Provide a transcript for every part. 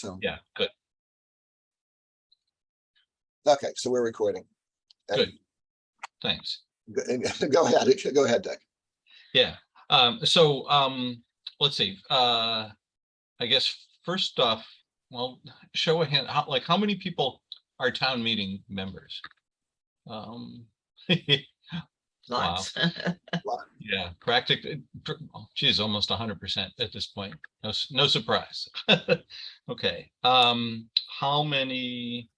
So, Yeah, good. okay, so we're recording. Good. Thanks. Go ahead, Dick. Yeah. Let's see. I guess first off, well, show a hand. How many people are town meeting members? Wow. Yeah, practically. Geez, almost 100% at this point. No surprise. Okay. How many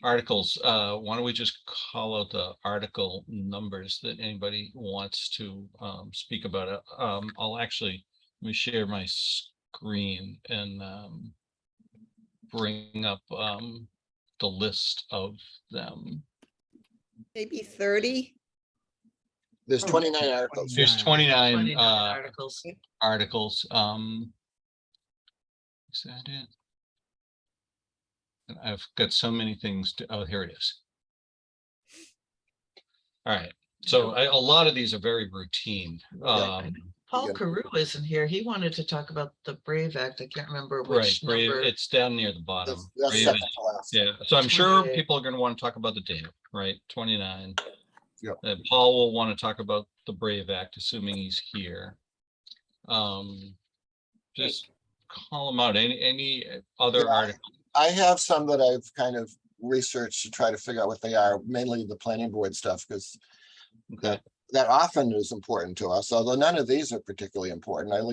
articles? Why don't we just call out the article numbers that anybody wants to speak about it? I'll actually let me share my screen and bring up the list of them. Maybe 30. There's 29 articles. There's 29 articles. articles. Is that it? And I've got so many things to, oh, here it is. All right. So a lot of these are very routine. Paul Carew isn't here. He wanted to talk about the Brave Act. I can't remember which Brave, number. it's down near the bottom. That's Brave second Act. to last. Yeah, so I'm sure 28. people are going to want to talk about the dam, right? 29. Yep. Paul will want to talk about the Brave Act, assuming he's here. Just call them out. Any other articles? I have some that I've kind of researched to try to figure out what they are, mainly the planning board stuff, because Okay. that often is important to us, although none of these are particularly important. I at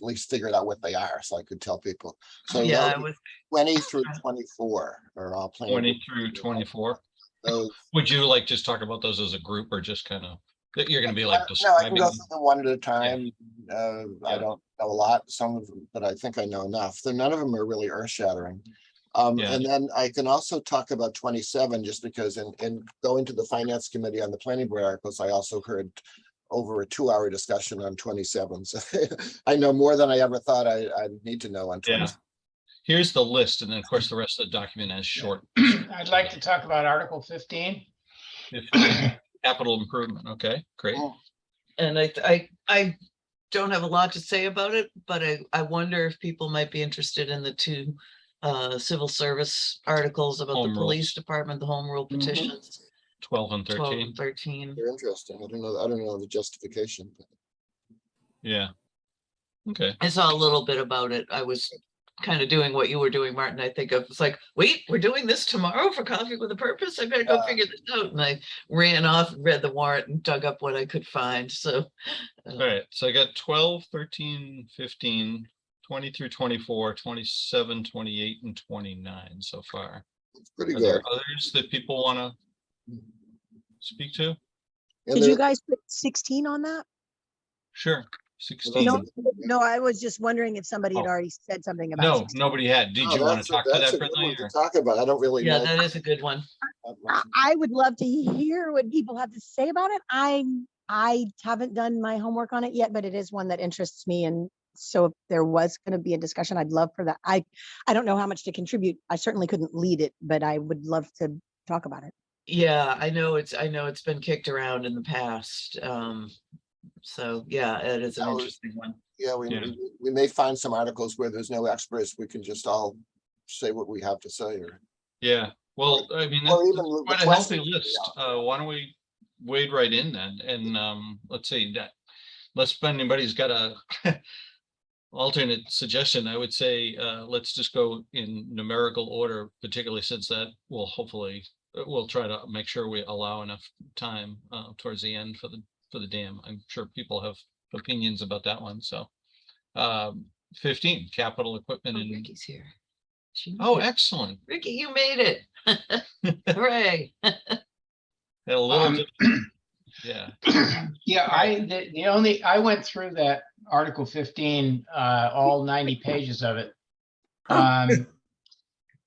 least figured out what they are, so I could tell people. So Yeah, those I was 20 through 24 are all planning 20 board. through 24. Those, Would you like just talk about those as a group, or just kind of that you're going to be like no, I can describing? go through them one at a time. I don't know a lot, some of them, but I think I know enough. None of them are really earth shattering. Yeah. And then I can also talk about 27, just because in going to the finance committee on the planning board articles, I also heard over a 2-hour discussion on 27. So I know more than I ever thought I need to know on 27. Yeah. Here's the list, and then of course the rest of the document has short. I'd like to talk about Article 15. 15, capital improvement. Okay, great. and I don't have a lot to say about it, but I wonder if people might be interested in the two civil service articles about Home the police rules. department, the home rule petitions, 12 and 12 13. and 13. They're interesting. I don't know the justification. But Yeah. Okay. I saw a little bit about it. I was kind of doing what you were doing, Martin. I think of it's like, wait, we're doing this tomorrow for Coffee with a Purpose. I better go figure this out. And I ran off, read the warrant, and dug up what I could find. So, All right. So I got 12, 13, 15, 20 through 24, 27, 28, and 29 so far. it's pretty Are good. there others that people want to speak to? And Did there- you guys put 16 on that? Sure. 16. No, no, I was just wondering if somebody had Oh. already said something about No, 16. nobody had. Did Oh, you want that's to talk to that's that, a good Brittany? one to or- talk about. I don't really yeah, know. that is a good one. that much. I would love to hear what people have to say about it. I haven't done my homework on it yet, but it is one that interests me. And so if there was going to be a discussion, I'd love for that. I don't know how much to contribute. I certainly couldn't lead it, but I would love to talk about it. Yeah, I know it's been kicked around in the past. So yeah, it is an That was- interesting one. Yeah, we may find some articles where there's no experts. We can just all say what we have to say, or Yeah. Well, I mean, or that's even the quite a healthy questions. list. Why don't we wade right in then? And let's see that. Unless anybody's got a alternate suggestion, I would say let's just go in numerical order, particularly since that will hopefully we'll try to make sure we allow enough time towards the end for the dam. I'm sure people have opinions about that one. So 15, capital equipment Oh, and Ricky's here. She oh, made it. excellent. Ricky, you made it. Hooray. Had a little yeah. Yeah, I went through that Article 15, all 90 pages of it.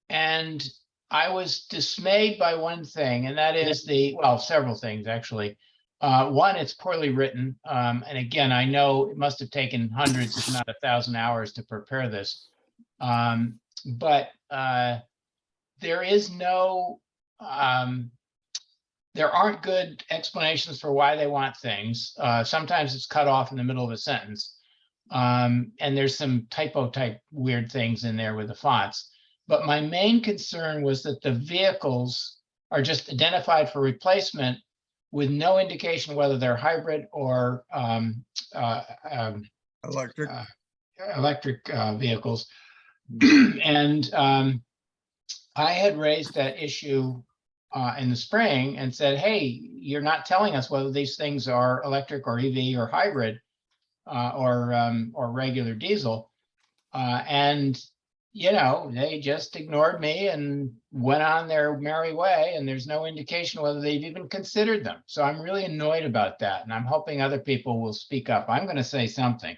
And I was dismayed by one thing, and that is well, several things actually. One, it's poorly written. And again, I know it must have taken hundreds, if not 1,000 hours to prepare this. But there is no, there aren't good explanations for why they want things. Sometimes it's cut off in the middle of a sentence. And there's some typo type weird things in there with the fonts. But my main concern was that the vehicles are just identified for replacement with no indication whether they're hybrid or Electric. electric vehicles. And I had raised that issue in the spring and said, hey, you're not telling us whether these things are electric or EV or hybrid or regular diesel. And, you know, they just ignored me and went on their merry way, and there's no indication whether they've even considered them. So I'm really annoyed about that, and I'm hoping other people will speak up. I'm going to say something,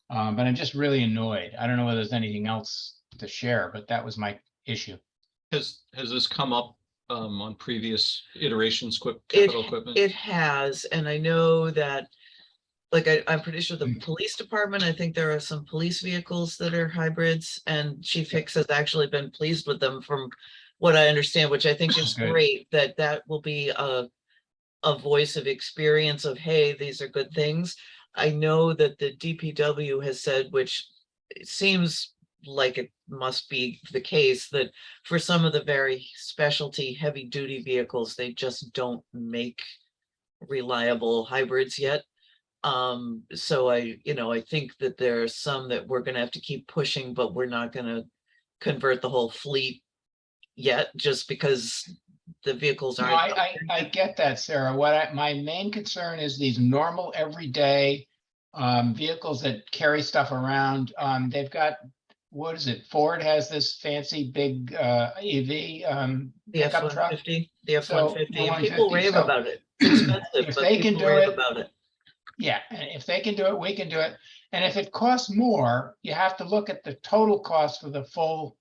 but I'm just really annoyed. I don't know whether there's anything else to share, but that was my issue. Has this come up on previous iterations, capital equipment? It has, and I know that, like, I'm pretty sure the police department, I think there are some police vehicles that are hybrids, and Chief Hicks has actually been pleased with them from what I understand, which I think is Good. great, that will be a voice of experience of, hey, these are good things. I know that the DPW has said, which it seems like it must be the case, that for some of the very specialty heavy duty vehicles, they just don't make reliable hybrids yet. So I think that there are some that we're gonna have to keep pushing, but we're not gonna convert the whole fleet yet, just because the vehicles No, aren't. I get that, Sarah. My main concern is these normal, everyday vehicles that carry stuff around. They've got, what is it? Ford has this fancy big EV The pickup truck. F-150, the So, F-150, the and people 150, rave so about it. It's expensive, if but they can people do rave it, about it. yeah, and if they can do it, we can do it. And if it costs more, you have to look at the total cost for the full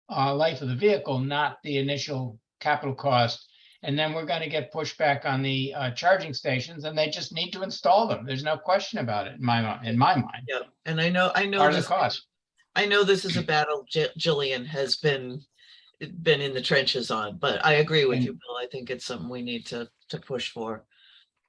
life of the vehicle, not the initial capital cost. And then we're going to get pushback on the charging stations, and they just need to install them. There's no question about it in my mind. Yeah, and I know Part of the this, cost. I know this is a battle Jillian has been in the trenches on, but I agree with And- you, Bill. I think it's something we need to push for.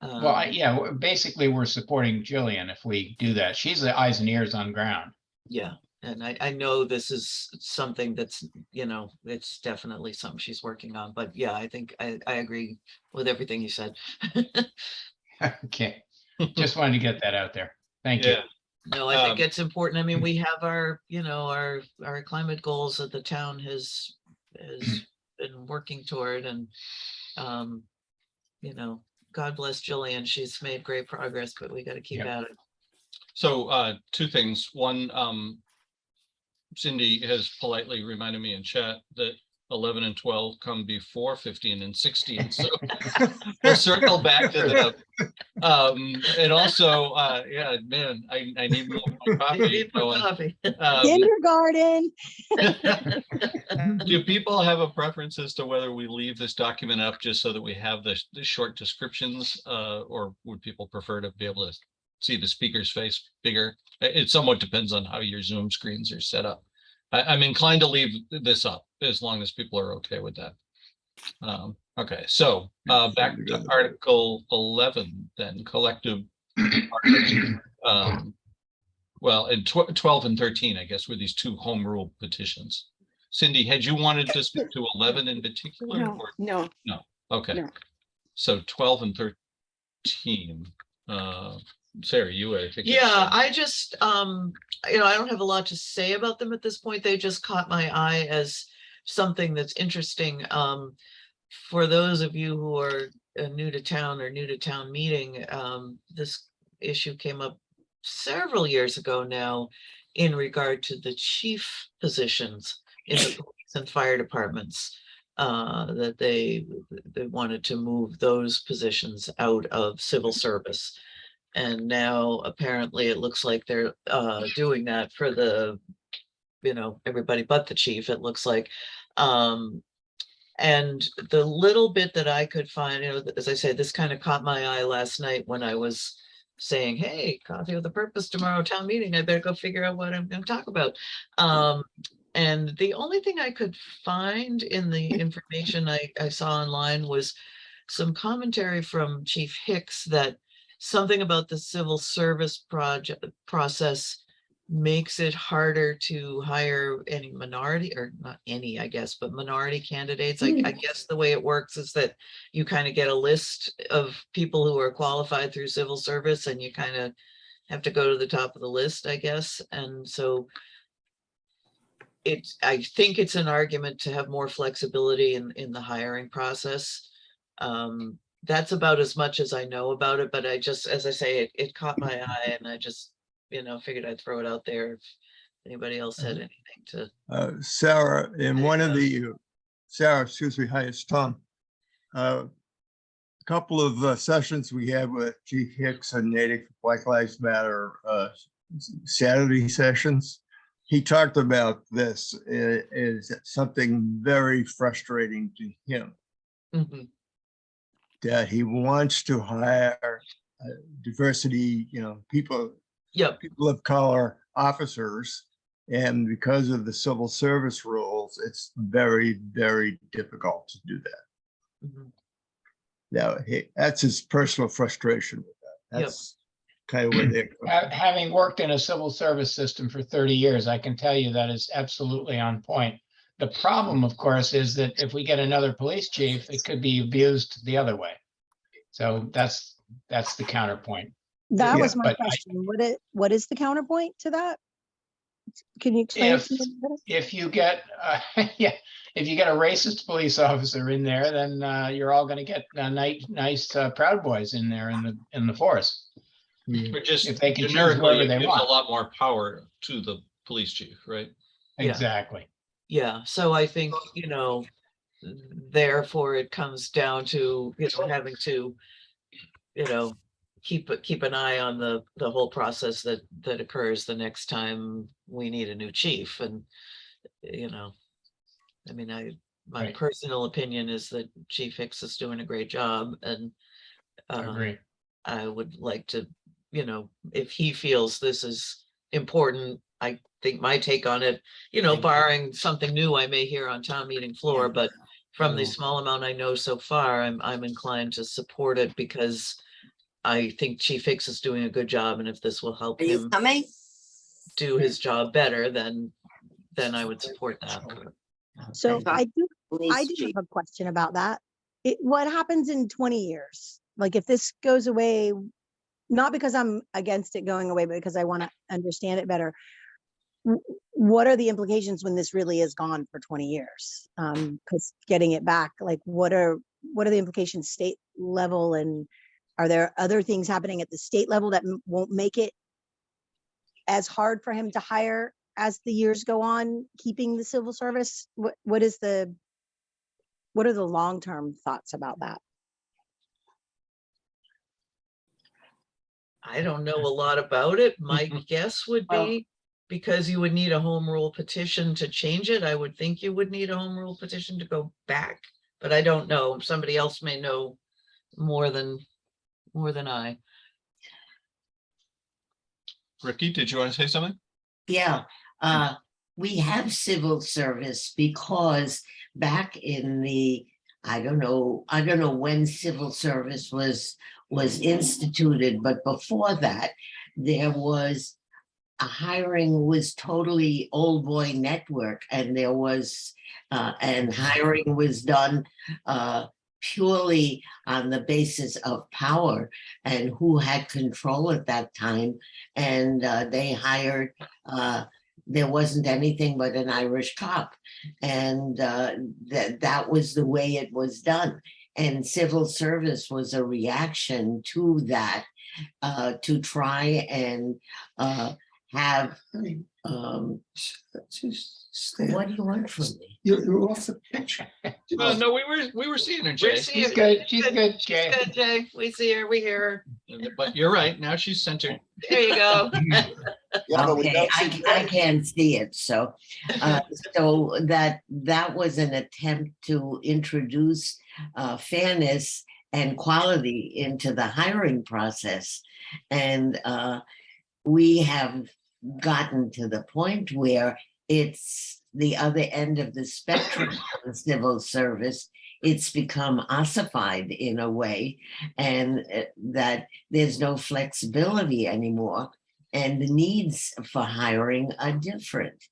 Well, yeah, basically we're supporting Jillian if we do that. She's the eyes and ears on ground. Yeah, and I know this is something that's, it's definitely something she's working on, but yeah, I think I agree with everything you said. Okay, just wanted to get that out there. Thank you. Yeah. No, I think Um, it's important. I mean, we have our, our climate goals that the town has been working toward, and God bless Jillian. She's made great progress, but we got to keep Yep. at it. So two things. One, Cindy has politely reminded me in chat that 11 and 12 come before 15 and 16. So we'll circle back to that. And also, yeah, man, I need more coffee. Need more coffee. Kindergarten. Do people have a preference as to whether we leave this document up just so that we have the short descriptions, or would people prefer to be able to see the speaker's face bigger? It somewhat depends on how your Zoom screens are set up. I'm inclined to leave this up as long as people are okay with that. Okay, so back to Article 11 then, collective. Well, and 12 and 13, I guess, were these two home rule petitions. Cindy, had you wanted to speak to 11 in particular? No, Or? no, No, okay. No. So 12 and 13. Sarah, I think. Yeah, I just, I don't have a lot to say about them at this point. They just caught my eye as something that's interesting. For those of you who are new to town or new to town meeting, this issue came up several years ago now in regard to the chief positions in the police and fire departments, that they wanted to move those positions out of civil service. And now apparently it looks like they're doing that for the, everybody but the chief, it looks like. And the little bit that I could find, as I said, this kind of caught my eye last night when I was saying, hey, coffee with a purpose tomorrow, town meeting, I better go figure out what I'm going to talk about. And the only thing I could find in the information I saw online was some commentary from Chief Hicks that something about the civil service process makes it harder to hire any minority, or not any, I guess, but minority candidates. I guess the way it works is that you kind of get a list of people who are qualified through civil service, and you kind of have to go to the top of the list, I guess. And so I think it's an argument to have more flexibility in the hiring process. That's about as much as I know about it, but I just, as I say, it caught my eye, and I just, figured I'd throw it out there if anybody else had anything to. Sarah, in one of the, Sarah, excuse me, hi, it's Tom. A couple of sessions we had with Chief Hicks and Natick Black Lives Matter Saturday sessions. He talked about this is something very frustrating to him, that he wants to hire diversity, people of color officers. And because of the civil service rules, it's very, very difficult to do that. Now, that's his personal frustration with that. That's kind of where they're Having worked in a civil service system for 30 years, I can tell you that is absolutely on point. The problem, of course, is that if we get another police chief, it could be abused the other way. So that's the counterpoint. That Yeah, was my but question. What is the counterpoint to that? Can you explain it to me? a bit? If you get, if you get a racist police officer in there, then you're all going to get nice Proud Boys in there in the force. Or just If they can choose generically, whoever it they gives a want. lot more power to the police chief, right? Yeah. Exactly. Yeah, so I think, therefore it comes down to, having to, keep an eye on the whole process that occurs the next time we need a new chief. And, my Right. personal opinion is that Chief Hicks is doing a great job, and I agree. I would like to, if he feels this is important, I think my take on it, barring something new I may hear on town meeting floor, but from the small amount I know so far, I'm inclined to support it, because I think Chief Hicks is doing a good job, and if this will help him do his job better, then I would support that. So I do have a question about that. What happens in 20 years? Like, if this goes away, not because I'm against it going away, but because I want to understand it better. What are the implications when this really is gone for 20 years? Because getting it back, like, what are the implications state level, and are there other things happening at the state level that won't make it as hard for him to hire as the years go on, keeping the civil service? What are the long-term thoughts about that? I don't know a lot about it. My guess would be, because you would need a home rule petition to change it, I would think you would need a home rule petition to go back, but I don't know. Somebody else may know more than I. Ricky, did you want to say something? Yeah, we have civil service because back in the, I don't know when civil service was instituted, but before that, there was hiring was totally old boy network, and there was and hiring was done purely on the basis of power and who had control at that time. And they hired, there wasn't anything but an Irish cop. And that was the way it was done. And civil service was a reaction to that, to try and have, what do you want from me? You're off the picture. No, we were seeing her, Jay. She's good. She's good, Jay. Good, Jay. We see her, we hear But you're right. Now she's centered. her. There you go. Yeah, but we Okay, don't see I Jay. can't see it, so, so that was an attempt to introduce fairness and quality into the hiring process. And we have gotten to the point where it's the other end of the spectrum of civil service. It's become ossified in a way, and that there's no flexibility anymore. and the needs for hiring are different.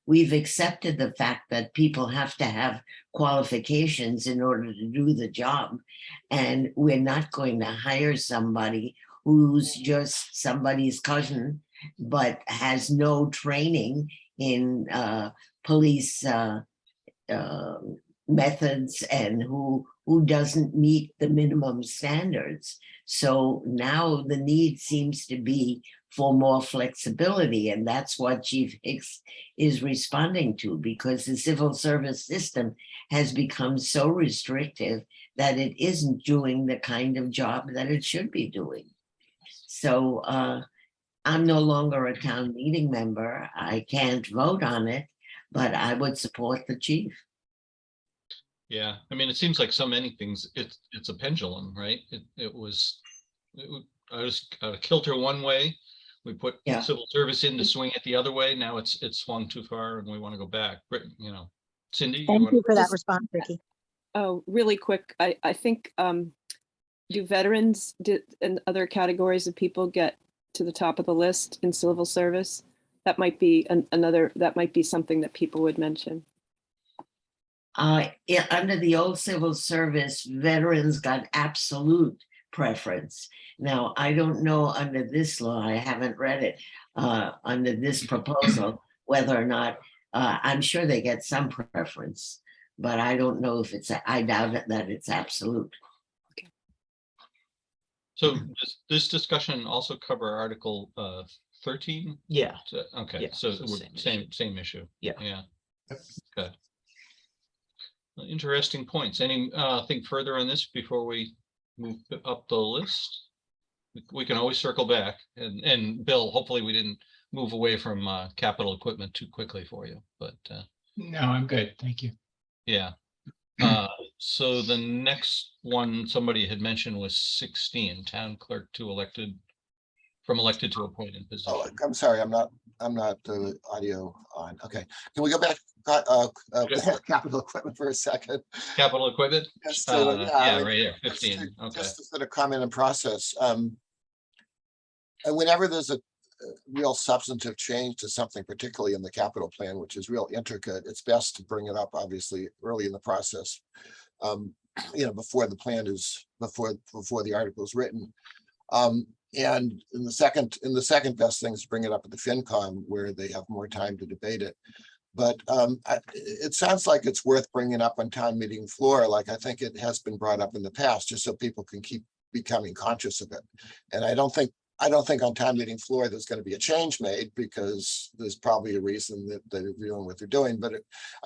We've accepted the fact that people have to have qualifications in order to do the job. And we're not going to hire somebody who's just somebody's cousin, but has no training in police methods and who doesn't meet the minimum standards. So now the need seems to be for more flexibility, and that's what Chief Hicks is responding to, because the civil service system has become so restrictive that it isn't doing the kind of job that it should be doing. So I'm no longer a town meeting member. I can't vote on it, but I would support the chief. Yeah, I mean, it seems like so many things, it's a pendulum, right? I was out of kilter one way. We put Yeah. civil service in to swing it the other way. Now it's swung too far and we want to go back. You know, Cindy, Thank wanna- you for that response, Ricky. Oh, really quick. I think, do veterans and other categories of people get to the top of the list in civil service? That might be that might be something that people would mention. Under the old civil service, veterans got absolute preference. Now, I don't know under this law, I haven't read it, under this proposal, whether or not, I'm sure they get some preference, but I don't know if I doubt it, that it's absolute. So does this discussion also cover Article 13? Yeah. Okay, Yeah, so so we're same issue. Yeah. Yeah. Good. Interesting points. Anything further on this before we move up the list? We can always circle back, and Bill, hopefully we didn't move away from capital equipment too quickly for you, but No, I'm good. Thank you. yeah. So the next one somebody had mentioned was 16, town clerk to elected, from elected to appointed position. Oh, I'm sorry, I'm not the audio on. Okay, can we go back capital equipment for a second? Capital equipment? Just to, Yeah, right here, just 15, to- okay. Just to sort of comment and process. And whenever there's a real substantive change to something, particularly in the capital plan, which is real intricate, it's best to bring it up, obviously, early in the process. Before the plan is, before the article is written. And in the second best thing is to bring it up at the FinCom where they have more time to debate it. But it sounds like it's worth bringing up on town meeting floor, like I think it has been brought up in the past, just so people can keep becoming conscious of it. And I don't think on town meeting floor there's going to be a change made, because there's probably a reason that they're doing what they're doing. But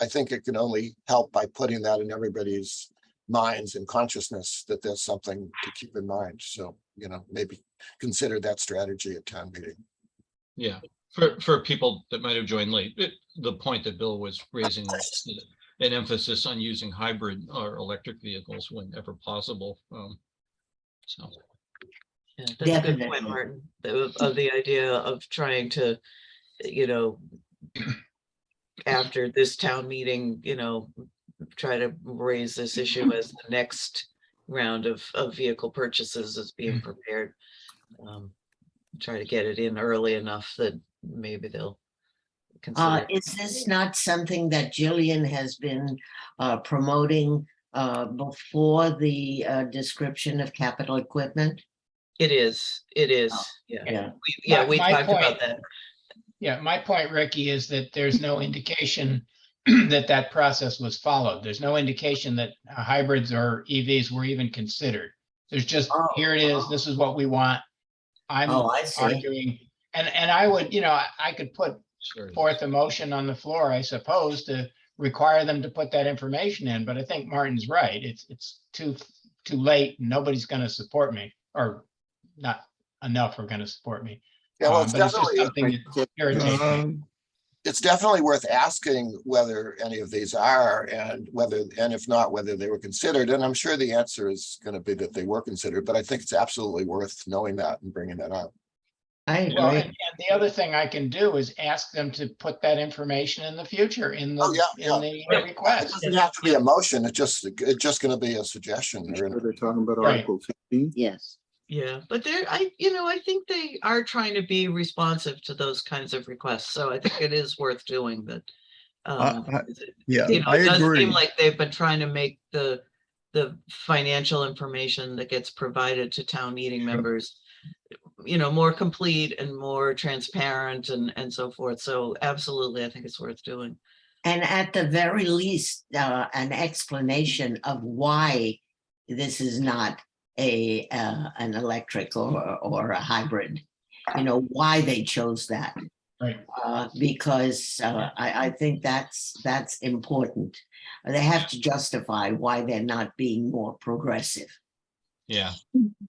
I think it can only help by putting that in everybody's minds and consciousness that there's something to keep in mind. So, maybe consider that strategy at town meeting. Yeah, for people that might have joined late, the point that Bill was raising was an emphasis on using hybrid or electric vehicles whenever possible. So. Yeah, that's a good Definitely. point, Martin, of the idea of trying to, after this town meeting, try to raise this issue as the next round of vehicle purchases is being prepared. Try to get it in early enough that maybe they'll consider. Is this not something that Jillian has been promoting before the description of capital equipment? It is, yeah. Yeah. We My talked point- about that. Yeah, my point, Ricky, is that there's no indication that process was followed. There's no indication that hybrids or EVs were even considered. There's just, here it is, this is what we want. I'm I see. arguing, and I would, I could put Sure. forth a motion on the floor, I suppose, to require them to put that information in, but I think Martin's right. It's too late. Nobody's going to support me, or not enough are going to support me. Yeah, well, But it's just something that irritates me. It's definitely worth asking whether any of these are, and if not, whether they were considered. And I'm sure the answer is going to be that they were considered, but I think it's absolutely worth knowing that and bringing that up. I Well, agree. and the other thing I can do is ask them to put that information in the future in the, It request. doesn't have to be a motion. It's just going to be a suggestion. Are they talking about Right. Article 15? Yes. Yeah, but I think they are trying to be responsive to those kinds of requests. So I think it is worth doing, but Yeah, it I does agree. seem like they've been trying to make the financial information that gets provided to town meeting members, more complete and more transparent and so forth. So absolutely, I think it's worth doing. And at the very least, an explanation of why this is not an electric or a hybrid, why they chose that. Right. Because I think that's important. They have to justify why they're not being more progressive. Yeah.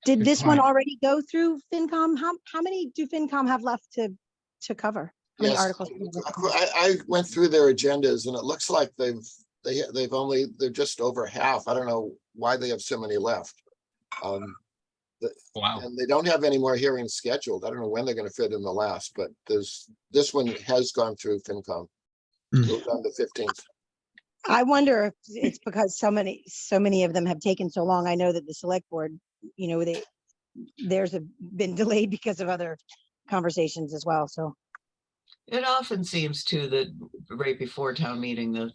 Did Good this one point. already go through FinCom? How many do FinCom have left to cover? How many Yes, articles? I went through their agendas and it looks like they're just over half. I don't know why they have so many left. Wow. And they don't have any more hearings scheduled. I don't know when they're gonna fit in the last, but this one has gone through FinCom. Mm. It was on the 15th. I wonder if it's because so many of them have taken so long. I know that the select board, been delayed because of other conversations as well. So It often seems too that right before town meeting, the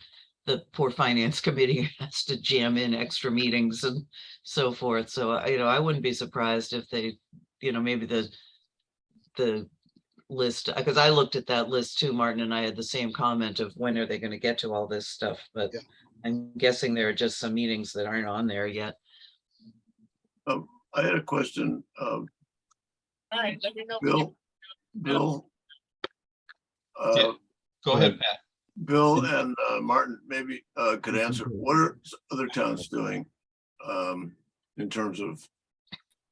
poor finance committee has to jam in extra meetings and so forth. So, I wouldn't be surprised if they, maybe the list, because I looked at that list too, Martin, and I had the same comment of when are they going to get to all this stuff? But Yeah. I'm guessing there are just some meetings that aren't on there yet. I had a question. Bill. Yeah. Go ahead, Pat. Bill and Martin maybe could answer. What are other towns doing in terms of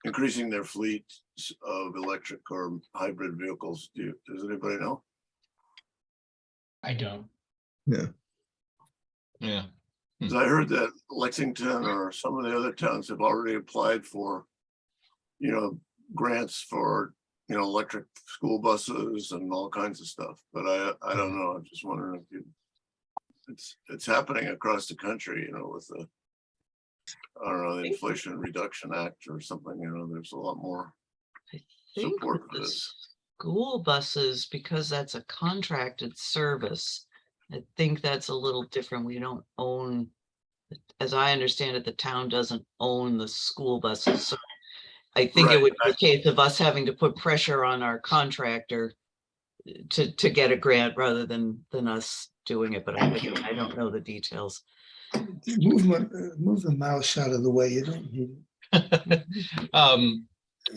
increasing their fleets of electric or hybrid vehicles? Does anybody know? I don't. Yeah. Yeah. Because I heard that Lexington or some of the other towns have already applied for, grants for, electric school buses and all kinds of stuff. But I don't know. I'm just wondering if it's happening across the country, with the, I don't know, the Inflation Reduction Act or something, there's a lot more Think support with for the this. school buses, because that's a contracted service, I think that's a little different. We don't own, as I understand it, the town doesn't own the school buses. So I think it would be a case of us having to put pressure on our contractor to get a grant rather than us doing it. But I don't know the details. Move the mouse out of the way. You don't need it.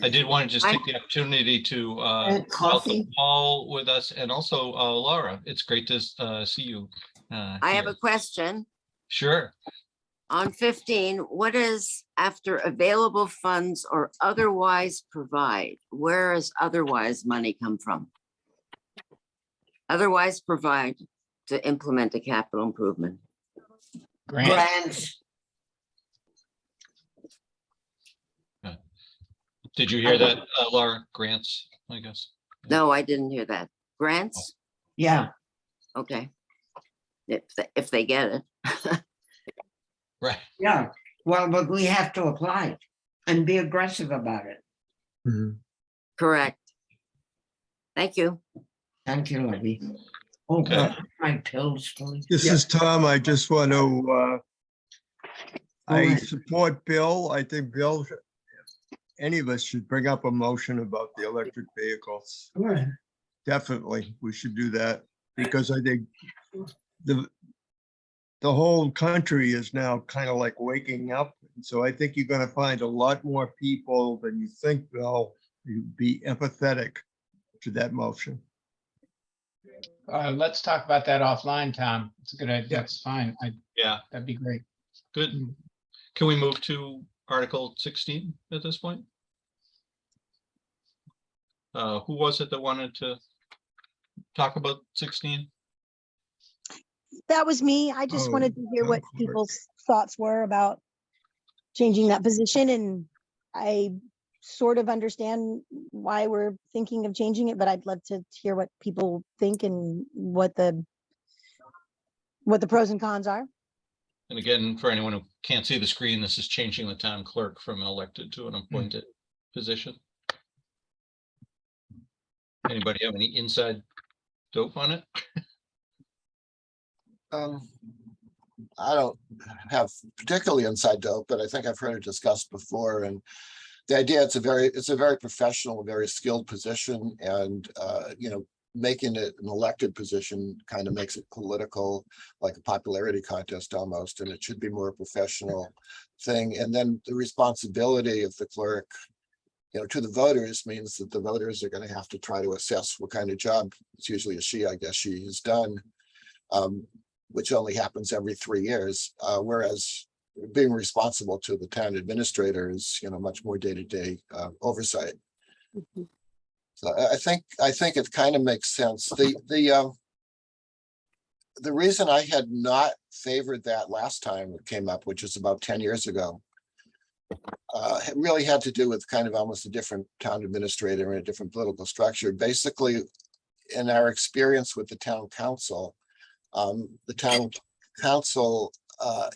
I did want to just take the opportunity to welcome Coffee. Paul with us and also Laura. It's great to see you. I have here. a question. Sure. On 15, what is after available funds or otherwise provide? Where does otherwise money come from? Otherwise provide to implement a capital improvement. Grants. Did you hear that, Laura? Grants, I guess. No, I didn't hear that. Grants? Yeah. Okay. If they get it. Right. Yeah. Well, but we have to apply and be aggressive about it. Mhm. Correct. Thank you. Thank you, Libby. Oh, Okay. my pills. please. This Yeah. is Tom. I just want to, I ahead. support Bill. I think Bill, any of us should bring up a motion about the electric vehicles. Go ahead. Definitely, we should do that because I think the whole country is now kind of like waking up. And so I think you're going to find a lot more people than you think, Bill, who'd be empathetic to that motion. Let's talk about that offline, Tom. It's a good idea. That's fine. Yeah, That'd be great. good. Can we move to Article 16 at this point? Who was it that wanted to talk about 16? that was me. I just Oh, wanted to hear what of course. people's thoughts were about changing that position. And I sort of understand why we're thinking of changing it, but I'd love to hear what people think and what the pros and cons are. And again, for anyone who can't see the screen, this is changing the town clerk from an elected to an appointed. position? Anybody have any inside dope on it? I don't have particularly inside dope, but I think I've heard it discussed before, and the idea, it's a very professional, very skilled position, and making it an elected position kind of makes it political, like a popularity contest almost, and it should be more a professional thing. And then the responsibility of the clerk, to the voters, means that the voters are going to have to try to assess what kind of job, it's usually a she, I guess, she has done, which only happens every 3 years, whereas being responsible to the town administrator is, much more day-to-day oversight. Mhm. So I think it kind of makes sense. The reason I had not favored that last time it came up, which is about 10 years ago, it really had to do with kind of almost a different town administrator and a different political structure. Basically, in our experience with the town council,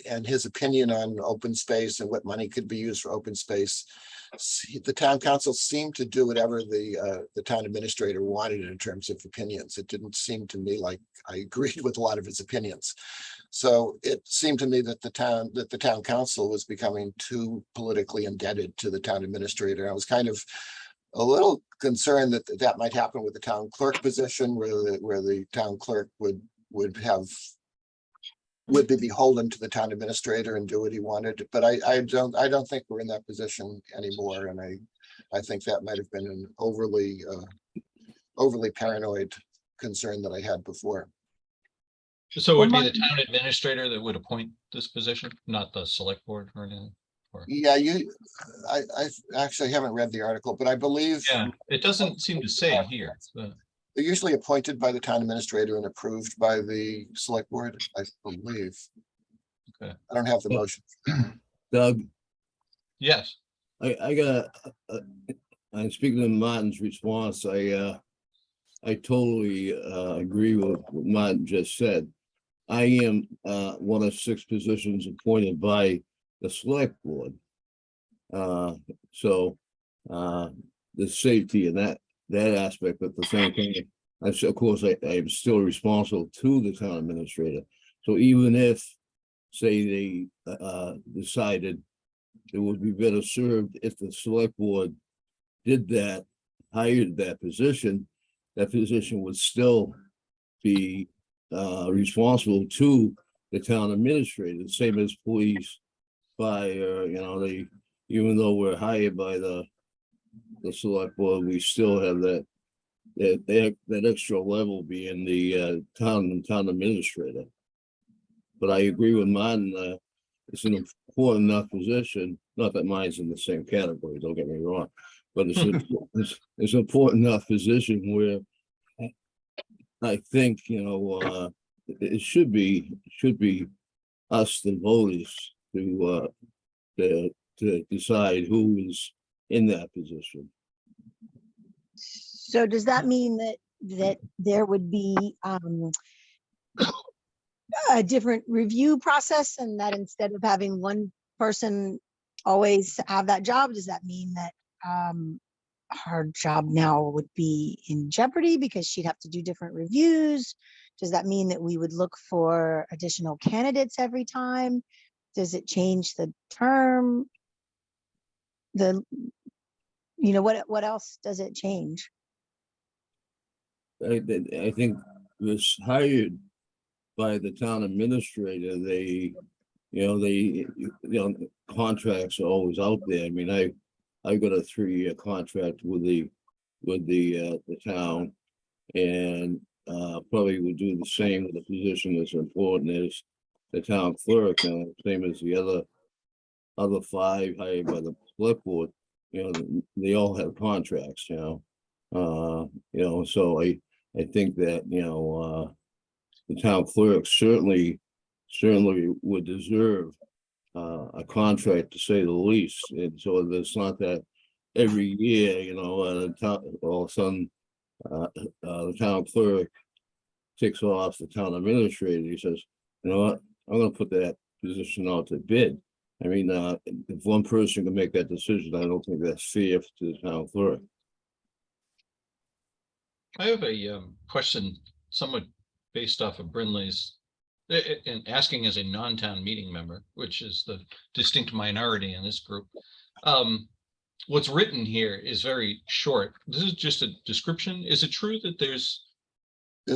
and his opinion on open space and what money could be used for open space, the town council seemed to do whatever the town administrator wanted in terms of opinions. It didn't seem to me like I agreed with a lot of his opinions. So it seemed to me that the town council was becoming too politically indebted to the town administrator. I was kind of a little concerned that that might happen with the town clerk position, where the town clerk would be beholden to the town administrator and do what he wanted. But I don't think we're in that position anymore. And I think that might have been an overly paranoid concern that I had before. So it would be the town administrator that would appoint this position, not the select board or anything? Yeah, I actually haven't read the article, but I believe Yeah, it doesn't seem to say here, but they're usually appointed by the town administrator and approved by the select board, I believe. Okay. I don't have the motion. Doug, yes. I got, I'm speaking to Martin's response. I totally agree with what Martin just said. I am one of 6 positions appointed by the select board. So the safety in that aspect, but at the same time, of course, I am still responsible to the town administrator. So even if, say, they decided it would be better served if the select board did that, hired that position would still be responsible to the town administrator, the same as police, fire, even though we're hired by the select board, we still have that extra level being the town administrator. But I agree with Martin, it's an important enough position, not that mine's in the same category, don't get me wrong, but it's an important enough position where I think, it should be us, the voters, to decide who is in that position. So does that mean that there would be a different review process, and that instead of having one person always have that job, does that mean that her job now would be in jeopardy because she'd have to do different reviews? Does that mean that we would look for additional candidates every time? Does it change the term? What else does it change? I think this hired by the town administrator, contracts are always out there. I mean, I got a 3-year contract with the town, and probably would do the same with a position as important as the town clerk, same as the other 5 hired by the select board. They all have contracts, so I think that, the town clerk certainly would deserve a contract, to say the least. And so it's not that every year, all of a sudden the town clerk takes off the town administrator. He says, you know what, I'm going to put that position out to bid. I mean, if one person can make that decision, I don't think that's fair to the town clerk. I have a question somewhat based off of Brinley's and asking as a non-town meeting member, which is the distinct minority in this group. What's written here is very short. This is just a description. Is it true that there's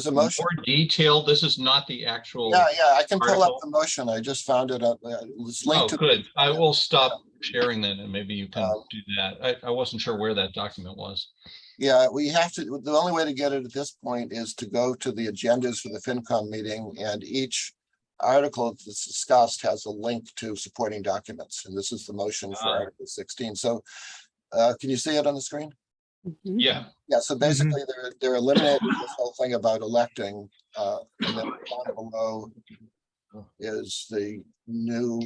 a motion. more detailed? This is not the actual. Yeah, I can pull up article? the motion. I just found it up. It's Oh, linked to. good. I will stop sharing then and maybe you can do that. I wasn't sure where that document was. Yeah, we have to, the only way to get it at this point is to go to the agendas for the FinCom meeting, and each article that's discussed has a link to supporting documents. And this is the motion for Article 16. So can you see it on the screen? Yeah. Yeah, so basically they're eliminating this whole thing about electing, and then down below is the new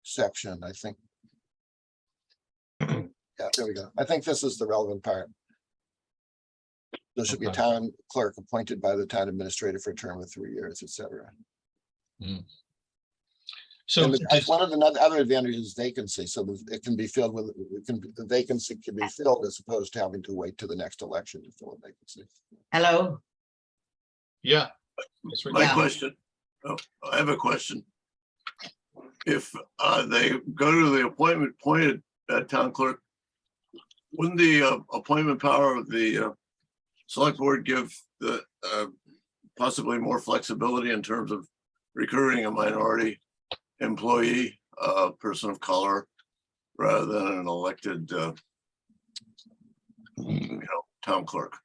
section, I think. Yeah, there we go. I think this is the relevant part. There should be a town clerk appointed by the town administrator for a term of 3 years, etc. So One of the other advantages is vacancy, so that it can be filled with, the vacancy can be filled as opposed to having to wait to the next election to fill a vacancy. Hello? yeah. My question, I have a question. If they go to the appointed town clerk, wouldn't the appointment power of the select board give the possibly more flexibility in terms of recruiting a minority employee, person of color, rather than an elected, town clerk?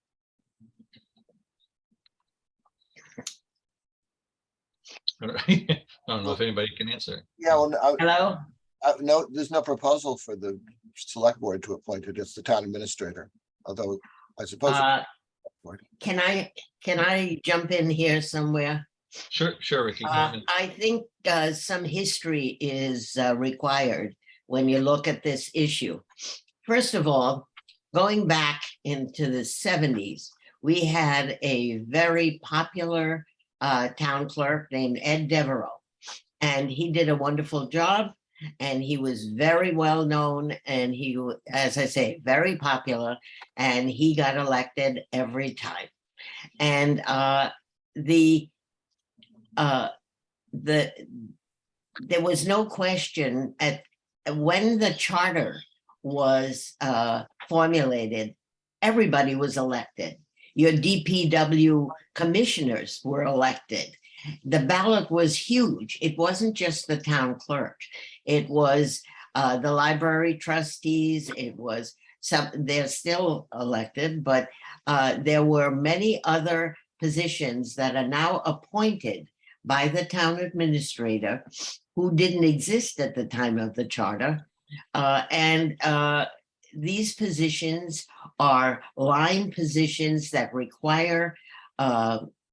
I don't know if anybody can answer. Yeah, well, Hello? no, there's no proposal for the select board to appoint it. It's the town administrator, although I suppose. Can I jump in here somewhere? Sure, Ricky. go ahead. I think some history is required when you look at this issue. First of all, going back into the 70s, we had a very popular town clerk named Ed Devereaux, and he did a wonderful job, and he was very well known, and he, as I say, very popular, and he got elected every time. And there was no question at when the charter was formulated, everybody was elected. Your DPW commissioners were elected. The ballot was huge. It wasn't just the town clerk. It was the library trustees. It was they're still elected, but there were many other positions that are now appointed by the town administrator who didn't exist at the time of the charter. These positions are line positions that require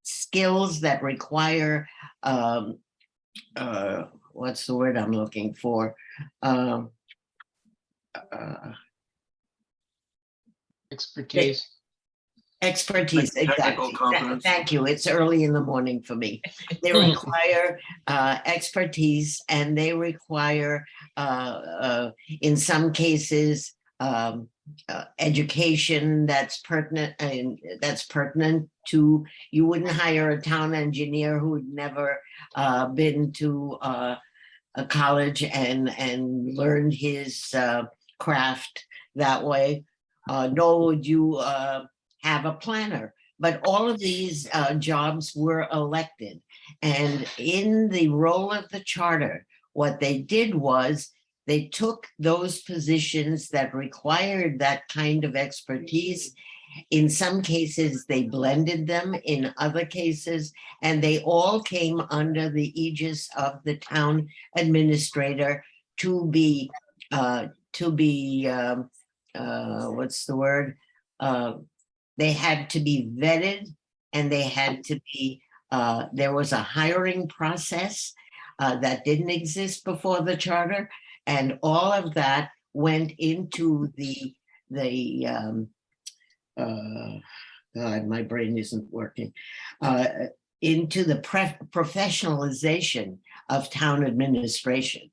skills, that require, what's the word I'm looking for? Expertise. Expertise, Technical exactly. competence. Thank you. It's early in the morning for me. They require expertise, and they require, in some cases, education that's pertinent, and that's pertinent to. You wouldn't hire a town engineer who had never been to a college and learned his craft that way. Nor would you have a planner, but all of these jobs were elected. And in the role of the charter, what they did was they took those positions that required that kind of expertise. In some cases, they blended them, in other cases, and they all came under the aegis of the town administrator to be what's the word? They had to be vetted, and they had to be, there was a hiring process that didn't exist before the charter. And all of that went into God, my brain isn't working, into the professionalization of town administration.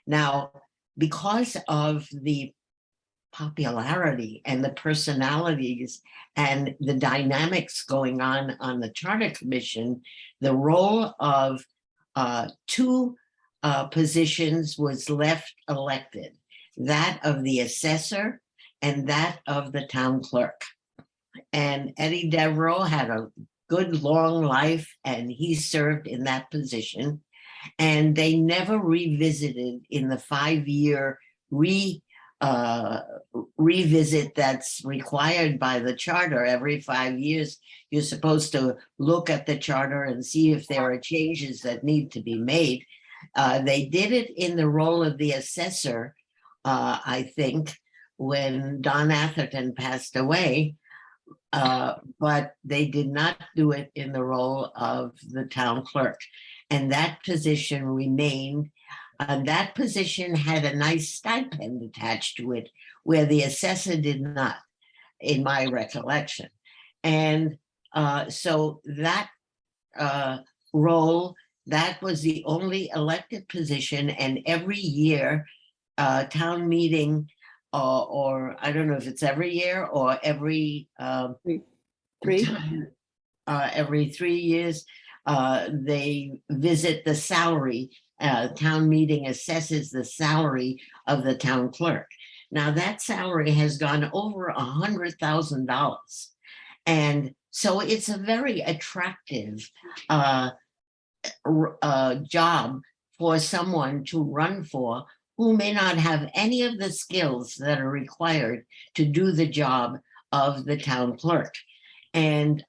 Now, because of the popularity and the personalities and the dynamics going on the Charter Commission, the role of two positions was left elected, that of the assessor and that of the town clerk. And Eddie Devereaux had a good long life and he served in that position. And they never revisited in the 5-year revisit that's required by the charter. Every 5 years, you're supposed to look at the charter and see if there are changes that need to be made. They did it in the role of the assessor, I think, when Don Atherton passed away. But they did not do it in the role of the town clerk. And that position remained. That position had a nice stipend attached to it, where the assessor did not, in my recollection. And so that role, that was the only elected position, and every year, town meeting, or I don't know if it's every year or every every 3 years, they visit the salary. Town meeting assesses the salary of the town clerk. Now that salary has gone over $100,000, and so it's a very attractive job for someone to run for who may not have any of the skills that are required to do the job of the town clerk. And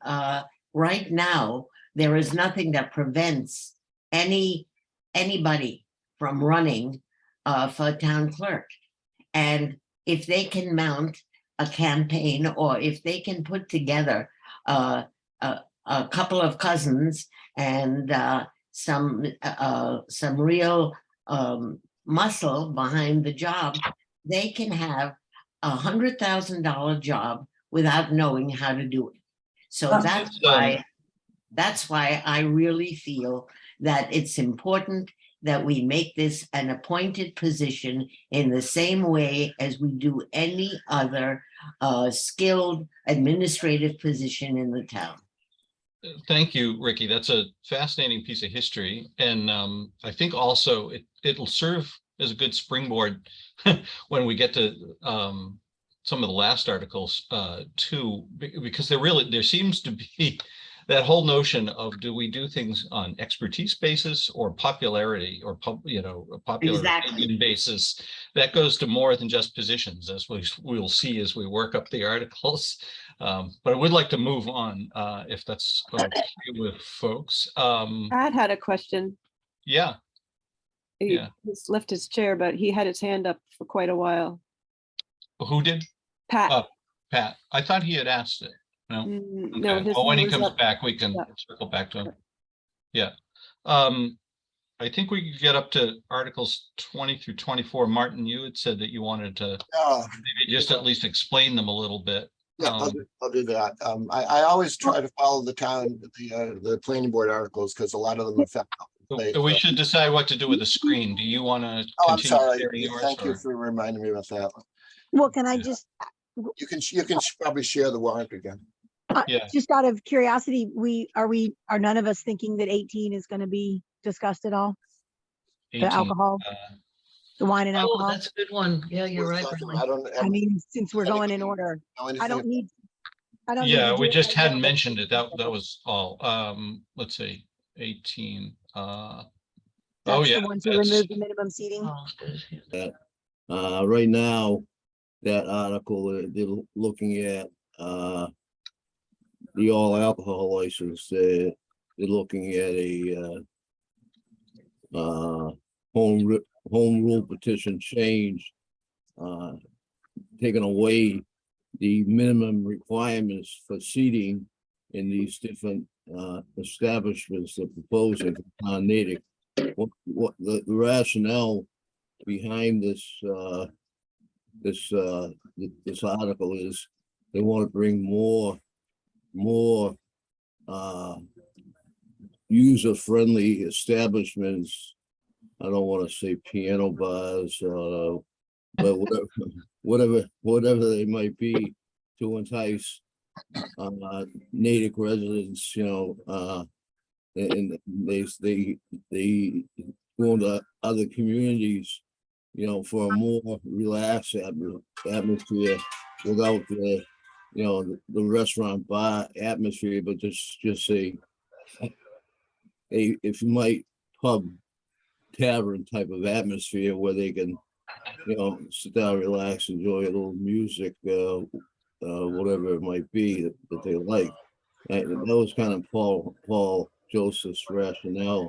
right now, there is nothing that prevents anybody from running for town clerk. And if they can mount a campaign, or if they can put together a couple of cousins and some real muscle behind the job, they can have $100,000 job without knowing how to do it. So that's why I really feel that it's important that we make this an appointed position in the same way as we do any other skilled administrative position in the town. Thank you, Ricky. That's a fascinating piece of history. And I think also it'll serve as a good springboard when we get to some of the last articles too, because there seems to be that whole notion of, do we do things on expertise basis or popularity, or popular opinion basis? That goes to more than just positions, as we'll see as we work up the articles. But I would like to move on if that's okay with folks. Pat had a question. Yeah. He's left his chair, but he had his hand up for quite a while. Who did? Pat. Pat. I thought he had asked it. No. No, Okay. Well, when he comes back, we can circle back to him. Yeah. I think we could get up to Articles 20 through 24. Martin, you had said that you wanted to maybe just at least explain them a little bit. Yeah, I'll do that. I always try to follow the planning board articles, because a lot of them affect. We should decide what to do with the screen. Do you want to? Oh, I'm sorry. Thank you for reminding me about that. Well, can I just, You can probably share the warrant again. Yeah. just out of curiosity, are none of us thinking that 18 is going to be discussed at all? 18, The alcohol, the wine and Oh, alcohol? that's a good one. Yeah, you're right. Bradley. I mean, since we're going in order, I don't need. Yeah, to do we it just right now, hadn't but- mentioned it. That was all. Let's see, 18. That's Yeah, the one to that's- remove the minimum seating. Right now, that article, they're looking at the all alcohol license. They're looking at a home rule petition change, taking away the minimum requirements for seating in these different establishments they're proposing on Natick. What the rationale behind this article is, they want to bring more user-friendly establishments don't want to say piano bars, but whatever they might be to entice native residents, and they go into other communities, for a more relaxed atmosphere without the restaurant bar atmosphere, but just if you might, pub tavern type of atmosphere where they can, sit down, relax, enjoy a little music, whatever it might be that they like. And that was kind of Paul Joseph's rationale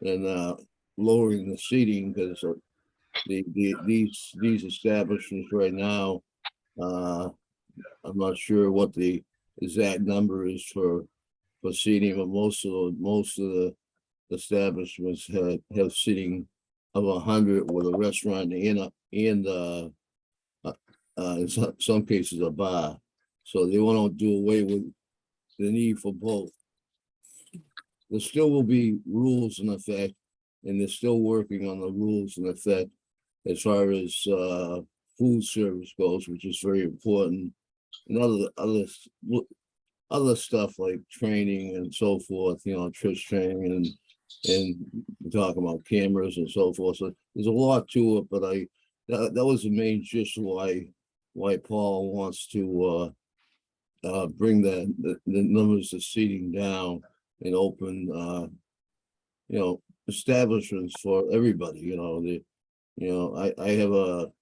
in lowering the seating, because these establishments right now, I'm not sure what the exact number is for seating, but most of the establishments have seating of 100 with a restaurant and in some cases a bar. So they want to do away with the need for both. There still will be rules in effect, and they're still working on the rules in effect as far as food service goes, which is very important, and other stuff like training and so forth, trips training and talk about cameras and so forth. So there's a lot to it, but that was the main gist why Paul wants to bring the numbers of seating down and open establishments for everybody. I have a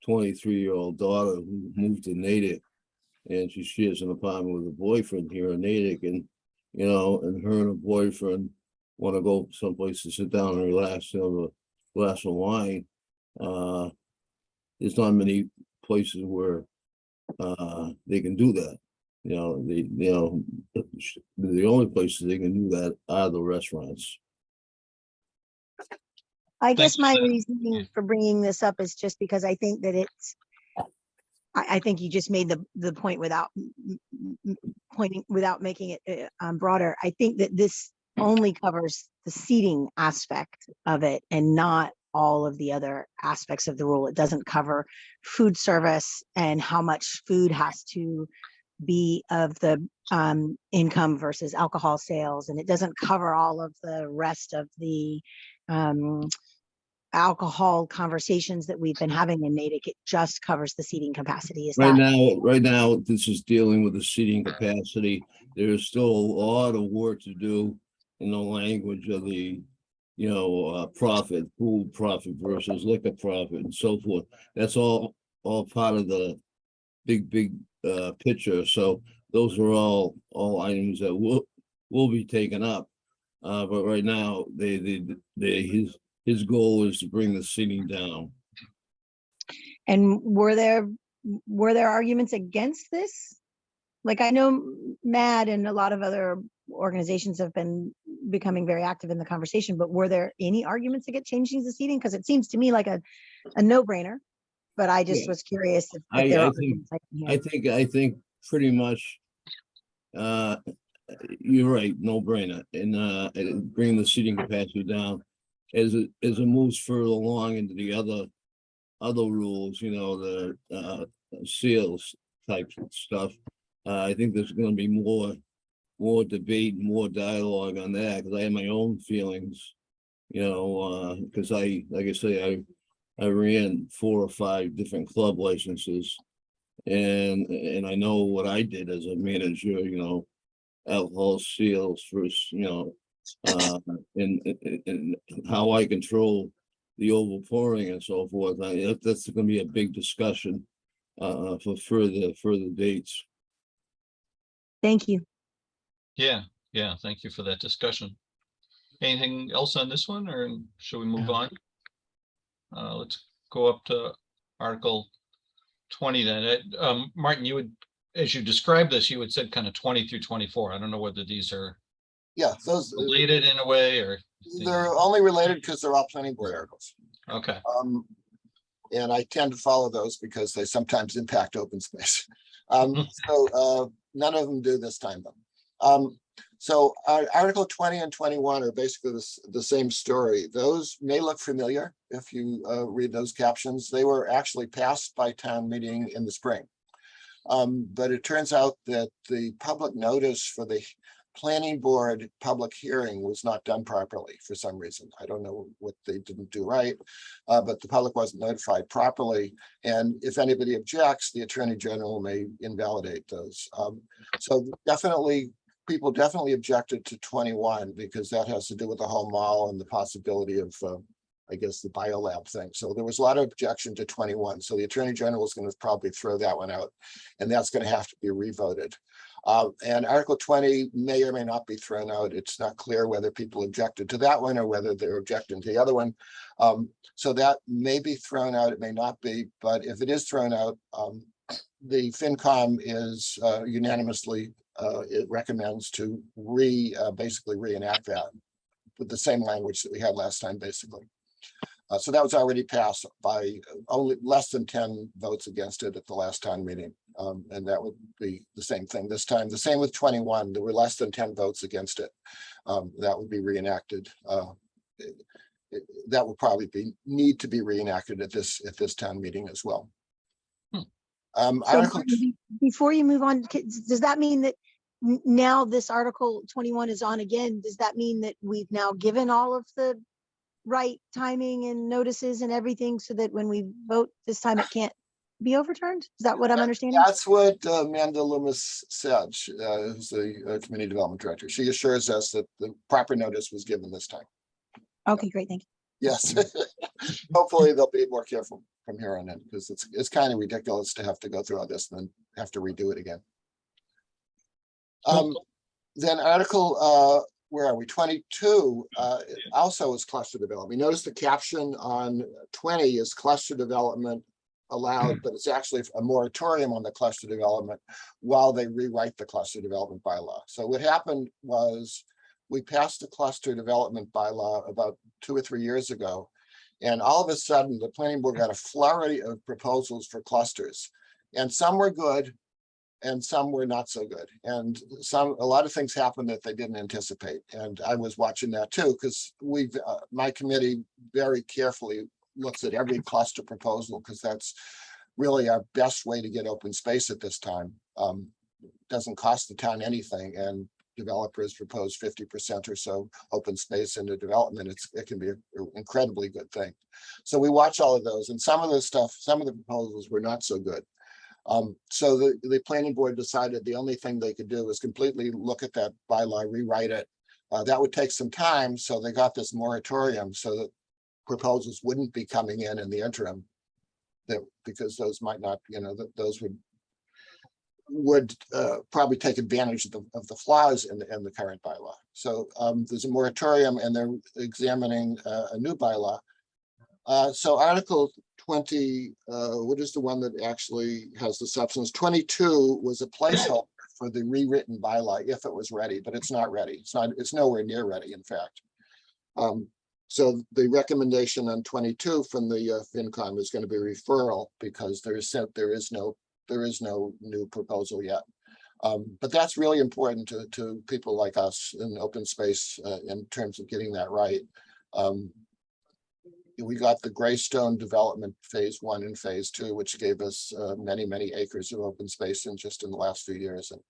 23-year-old daughter who moved to Natick, and she shares an apartment with a boyfriend here in Natick, and her and her boyfriend want to go someplace to sit down and relax, have a glass of wine. There's not many places where they can do that. The only places they can do that are the restaurants. I guess Thanks my for that. reasoning for bringing this up is just because I think that I think you just made the point without making it broader. I think that this only covers the seating aspect of it and not all of the other aspects of the rule. It doesn't cover food service and how much food has to be of the income versus alcohol sales. And it doesn't cover all of the rest of the alcohol conversations that we've been having in Natick. It just covers the seating capacity. Is Right that now, this is dealing with the seating capacity. There is still a lot of work to do in the language of the, food profit versus liquor profit and so forth. That's all part of the big picture. So those are all items that will be taken up. But right now, his goal is to bring the seating down. And were there arguments against this? Like, I know MAD and a lot of other organizations have been becoming very active in the conversation, but were there any arguments against changing the seating? Because it seems to me like a no-brainer, but I just was curious if there are arguments I can hear. I think pretty much you're right, no brainer, and bring the seating capacity down as it moves further along into the other rules, the sales type stuff. I think there's going to be more debate, more dialogue on that, because I have my own feelings, because like I say, I ran 4 or 5 different club licenses, and I know what I did as a manager, alcohol sales first, and how I control the overpouring and so forth. That's going to be a big discussion for further dates. Thank you. Yeah, thank you for that discussion. Anything else on this one, or should we move on? Let's go up to Article 20 then. Martin, you would, as you described this, you had said kind of 20 through 24. I don't know whether these are those related in a way, or they're only related because they're all planning board articles. okay. And I tend to follow those because they sometimes impact open space. So none of them do this time though. So Article 20 and 21 are basically the same story. Those may look familiar if you read those captions. They were actually passed by town meeting in the spring. But it turns out that the public notice for the planning board public hearing was not done properly for some reason. I don't know what they didn't do right, but the public wasn't notified properly. And if anybody objects, the attorney general may invalidate those. So definitely, people definitely objected to 21 because that has to do with the whole mall and the possibility of, I guess, the biolab thing. So there was a lot of objection to 21. So the attorney general is going to probably throw that one out, and that's going to have to be revoted. And Article 20 may or may not be thrown out. It's not clear whether people objected to that one or whether they're objecting to the other one. So that may be thrown out, it may not be, but if it is thrown out, the FinCom is unanimously, it recommends to basically reenact that with the same language that we had last time, basically. So that was already passed by only less than 10 votes against it at the last town meeting. And that would be the same thing this time. The same with 21, there were less than 10 votes against it. That would be reenacted. That would probably need to be reenacted at this town meeting as well. So before you move on, does that mean that now this Article 21 is on again? Does that mean that we've now given all of the right timing and notices and everything so that when we vote this time, it can't be overturned? Is that what I'm understanding? That's what Amanda Loomis said, who's the community development director. She assures us that the proper notice was given this time. Okay, great, thank you. Yes. Hopefully they'll be more careful from here on in, because it's kind of ridiculous to have to go through all this and then have to redo it again. Then Article, where are we? 22 also is cluster development. Notice the caption on 20 is cluster development allowed, but it's actually a moratorium on the cluster development while they rewrite the cluster development bylaw. So what happened was we passed the cluster development bylaw about 2 or 3 years ago. And all of a sudden, the planning board got a flurry of proposals for clusters, and some were good and some were not so good. And a lot of things happened that they didn't anticipate. And I was watching that too, because my committee very carefully looks at every cluster proposal, because that's really our best way to get open space at this time. Doesn't cost the town anything, and developers propose 50% or so open space into development. It can be an incredibly good thing. So we watch all of those, and some of the proposals were not so good. So the planning board decided the only thing they could do was completely look at that bylaw, rewrite it. That would take some time, so they got this moratorium so that proposals wouldn't be coming in the interim, because those might not, those would probably take advantage of the flaws in the current bylaw. So there's a moratorium, and they're examining a new bylaw. So Article 20, what is the one that actually has the substance? 22 was a placeholder for the rewritten bylaw if it was ready, but it's not ready. It's nowhere near ready, in fact. So the recommendation on 22 from the FinCom is going to be referral, because there is no new proposal yet. But that's really important to people like us in open space in terms of getting that right. We got the Greystone development phase 1 and phase 2, which gave us many acres of open space in the last few years. And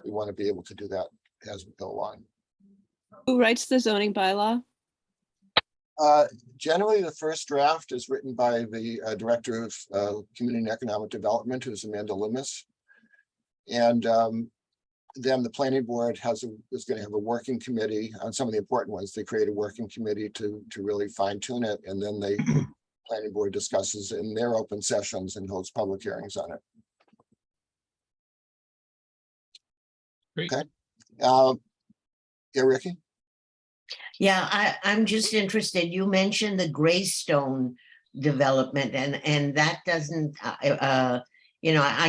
we want to be able to do that as we go along. Who writes the zoning bylaw? Generally, the first draft is written by the Director of Community and Economic Development, who's Amanda Loomis. And then the planning board is going to have a working committee on some of the important ones. They create a working committee to really fine tune it. And then the planning board discusses in their open sessions and holds public hearings on it. Great. Okay. Yeah, Ricky? Yeah, I'm just interested. You mentioned the Greystone development, and that doesn't, I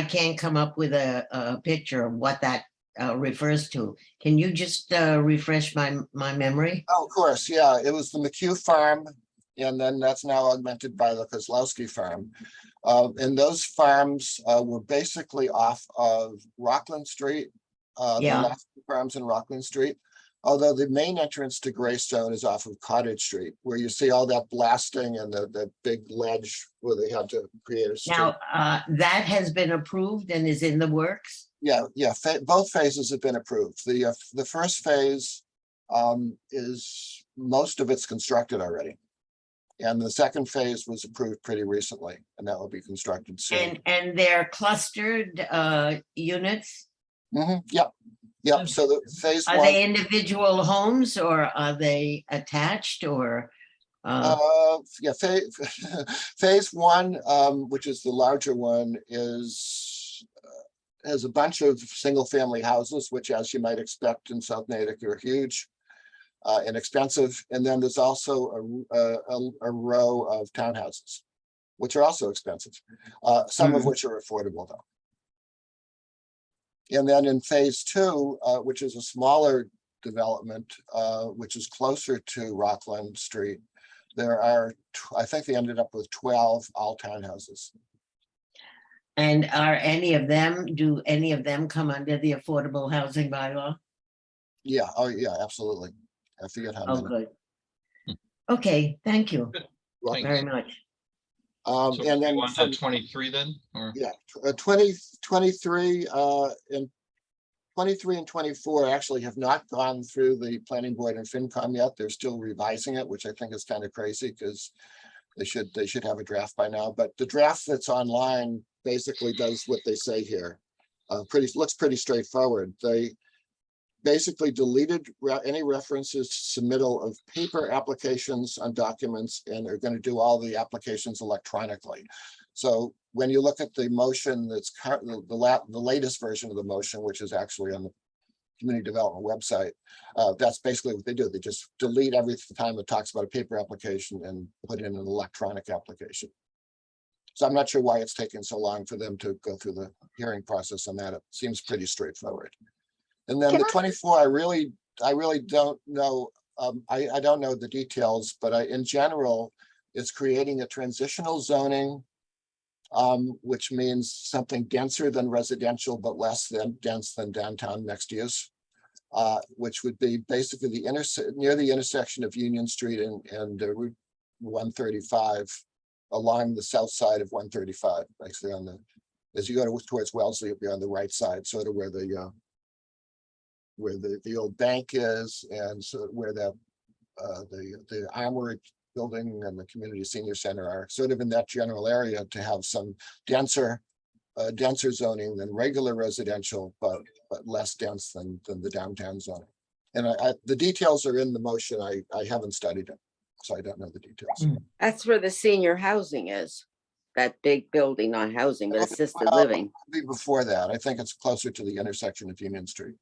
can't come up with a picture of what that refers to. Can you just refresh my memory? Oh, of course. Yeah, it was the McHugh farm, and then that's now augmented by the Kozlowski farm. And those farms were basically off of Rockland Street. The last farms in Rockland Street. Although the main entrance to Greystone is off of Cottage Street, where you see all that blasting and the big ledge where they had to create a street. Now, that has been approved and is in the works? Yeah, both phases have been approved. The first phase is, most of it's constructed already. And the second phase was approved pretty recently, and that will be constructed soon. And they're clustered units? Yep. So the phase Are one. they individual homes or are they attached or? Yeah, phase one, which is the larger one, has a bunch of single-family houses, which, as you might expect in South Natick, are huge and expensive. And then there's also a row of townhouses, which are also expensive, some of which are affordable though. And then in phase two, which is a smaller development, which is closer to Rockland Street, there are, I think they ended up with 12 all townhouses. And do any of them come under the affordable housing bylaw? Yeah, oh yeah, absolutely. I forget how Oh, many. good. Okay, thank you Well, very much. So and we then want from, 23 then, or? yeah, 23 and 23 and 24 actually have not gone through the planning board and FinCom yet. They're still revising it, which I think is kind of crazy because they should have a draft by now. But the draft that's online basically does what they say here. Looks pretty straightforward. They basically deleted any references to submittal of paper applications on documents, and are going to do all the applications electronically. So when you look at the motion that's currently the latest version of the motion, which is actually on the community development website, that's basically what they do. They just delete every time it talks about a paper application and put in an electronic application. So I'm not sure why it's taking so long for them to go through the hearing process on that. It seems pretty straightforward. And then Can the I- 24, I really don't know. I don't know the details, but in general, it's creating a transitional zoning, which means something denser than residential, but less than dense than downtown mixed use, which would be basically near the intersection of Union Street and Route 135, along the south side of 135, basically as you go towards Wellesley, it'll be on the right side, sort of where the old bank is, and so where the Armory building and the community senior center are, sort of in that general area, to have some denser zoning than regular residential, but less dense than the downtown zoning. And the details are in the motion. I haven't studied it, so I don't know the details. That's where the senior housing is. That big building, not housing, but assisted living. Before that, I think it's closer to the intersection of Union Street.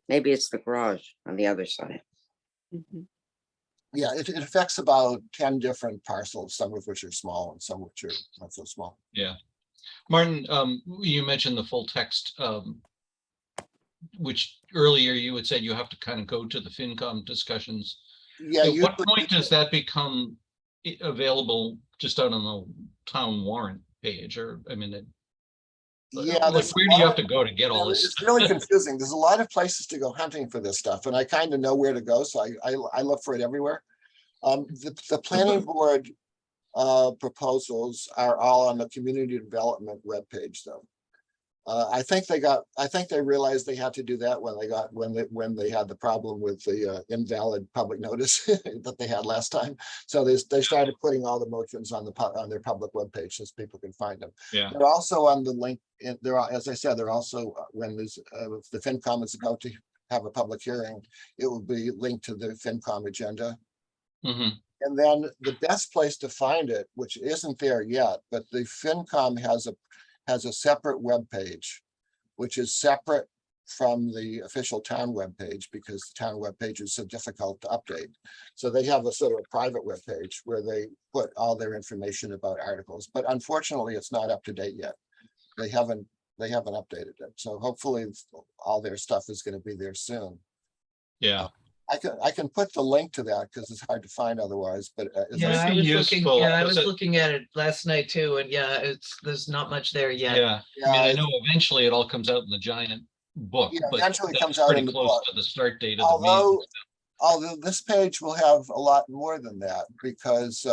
Maybe it's the garage on the other side. Mhm. Yeah, it affects about 10 different parcels, some of which are small and some which are not so small. Yeah. Martin, you mentioned the full text, which earlier you had said you have to kind of go to the FinCom discussions. Yeah. At what usually- point does that become available just out on the town warrant page? Or, I mean, Yeah, like, there's a where do you lot have to go to get all this? It's really confusing. There's a lot of places to go hunting for this stuff, and I kind of know where to go, so I look for it everywhere. The planning board proposals are all on the community development webpage, though. I think they realized they had to do that when they had the problem with the invalid public notice that they had last time. So they started putting all the motions on their public webpage so people can find them. Yeah. They're also on the link. As I said, they're also when there's if the FinCom is about to have a public hearing, it will be linked to the FinCom agenda. Mhm. And then the best place to find it, which isn't there yet, but the FinCom has a separate web page, which is separate from the official town webpage because the town webpage is so difficult to update. So they have a sort of a private webpage where they put all their information about articles, but unfortunately, it's not up to date yet. They haven't updated it. So hopefully all their stuff is going to be there soon. Yeah. I can put the link to that because it's hard to find otherwise, but as Yeah, I I be was useful. looking, I Does was it- looking at it last night too, and yeah, there's not much there yet. Yeah. I mean, I Yeah, know eventually it all comes out in the giant book, Yeah, but eventually it that's comes out pretty in the close book. to the start date of the meeting. Although this page will have a lot more than that, because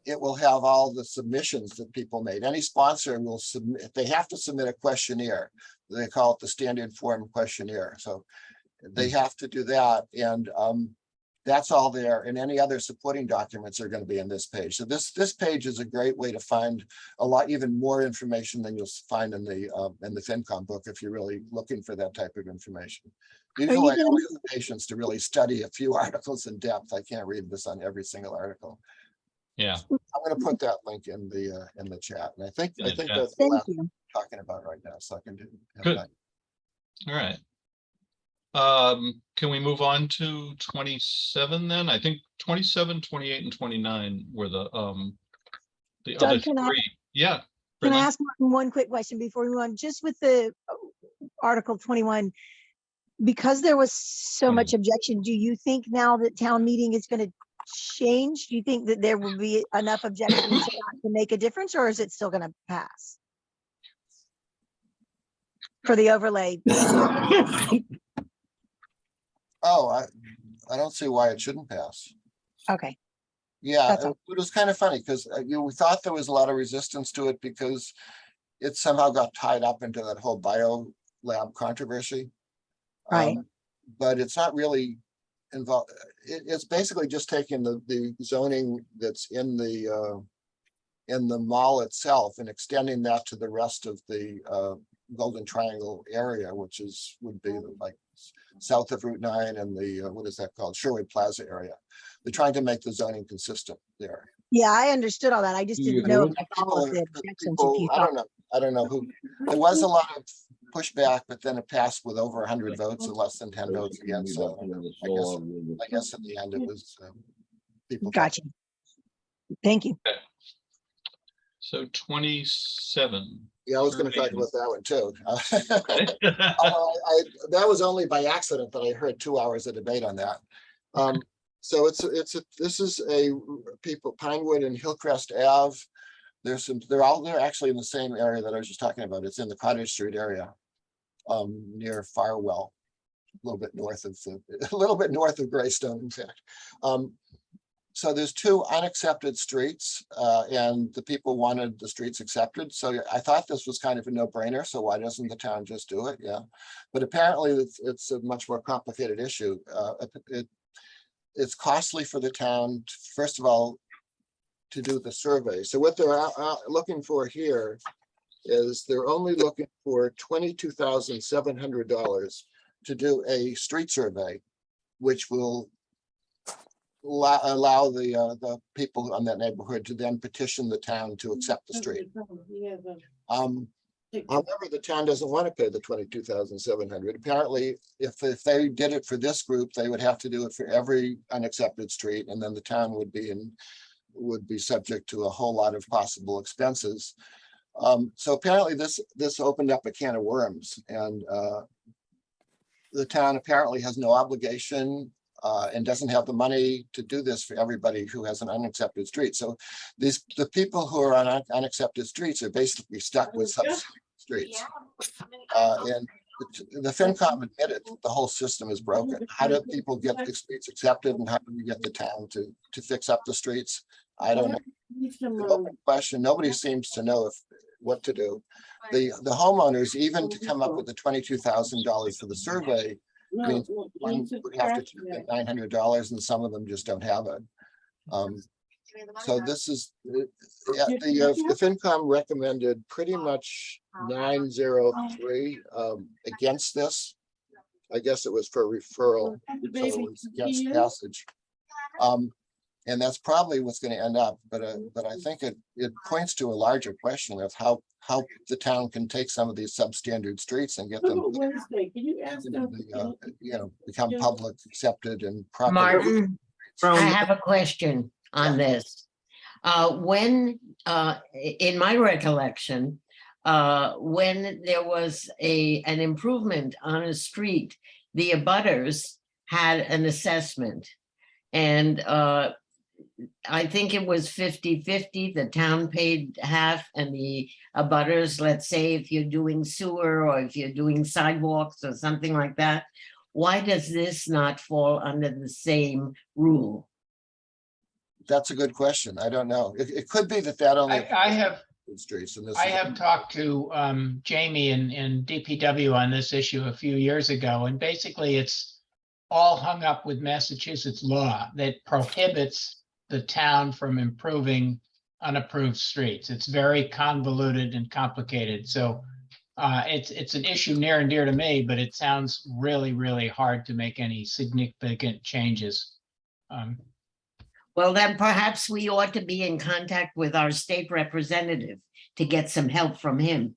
it will have all the submissions that people made. Any sponsor will submit, they have to submit a questionnaire. They call it the standard form questionnaire. So they have to do that, and that's all there. And any other supporting documents are going to be in this page. So this page is a great way to find a lot, even more information than you'll find in the FinCom book if you're really looking for that type of information. Usually I don't have the patience to really study a few articles in depth. I can't read this on every single article. Yeah. I'm going to put that link in the chat, and I think In the chat. that's the Thank last you. I'm talking about right now, so I can do. Good. All right. Can we move on to 27 then? I think 27, 28, and 29 were the other Doug, can I, three. Yeah. can I Brendan? ask Martin one quick question before we move on? Just with the Article 21, because there was so much objection, do you think now that town meeting is going to change? Do you think that there will be enough objections to make a difference, or is it still going to pass? For the overlay. Oh, I don't see why it shouldn't pass. Okay. Yeah, That's all. it was kind of funny because we thought there was a lot of resistance to it because it somehow got tied up into that whole bio lab controversy. Right. But it's not really involved. It's basically just taking the zoning that's in the mall itself and extending that to the rest of the Golden Triangle area, which would be like south of Route 9 and the what is that called, Sherwood Plaza area. They're trying to make the zoning consistent there. Yeah, I understood all that. I just didn't know about all of the People- objections. If you I thought, don't know who. There was a lot of pushback, but then it passed with over 100 votes and less than 10 votes against. So I guess in the end it was people. gotcha. Thank you. So 27. Yeah, I was going to talk about that one too. Okay. That was only by accident that I heard 2 hours of debate on that. So this is a Pinewood and Hillcrest Ave. They're actually in the same area that I was just talking about. It's in the Cottage Street area, near Farwell, a little bit north of Greystone, in fact. So there's two unaccepted streets, and the people wanted the streets accepted. So I thought this was kind of a no-brainer. So why doesn't the town just do it? Yeah, but apparently it's a much more complicated issue. It's costly for the town, first of all, to do the survey. So what they're looking for here is they're only looking for $22,700 to do a street survey, which will allow the people on that neighborhood to then petition the town to accept the street. However, the town doesn't want to pay the $22,700. Apparently, if they did it for this group, they would have to do it for every unaccepted street, and then the town would be subject to a whole lot of possible expenses. So apparently this opened up a can of worms, and the town apparently has no obligation and doesn't have the money to do this for everybody who has an unaccepted street. So the people who are on unaccepted streets are basically stuck with subsidized streets. And the FinCom admitted the whole system is broken. How do people get the streets accepted, and how do we get the town to fix up the streets? I don't know. It's an open question. Nobody seems to know what to do. The homeowners, even to come up with the $22,000 for the survey, means one would have to get $900, and some of them just don't have it. So this is the FinCom recommended pretty much 903 against this. I guess it was for referral, so it was against passage. And that's probably what's going to end up. But I think it points to a larger question of how the town can take some of these substandard streets and get them, become public accepted and proper. Martin, I have a question on this. When, in my recollection, when there was an improvement on a street, the abutters had an assessment, and I think it was 50-50. The town paid half and the abutters, let's say if you're doing sewer or if you're doing sidewalks or something like that. Why does this not fall under the same rule? That's a good question. I don't know. It could be that only. I have, Streets and this. I is- have talked to Jamie in DPW on this issue a few years ago, and basically it's all hung up with Massachusetts law that prohibits the town from improving unapproved streets. It's very convoluted and complicated. So it's an issue near and dear to me, but it sounds really, really hard to make any significant changes. Well, then perhaps we ought to be in contact with our state representative to get some help from him.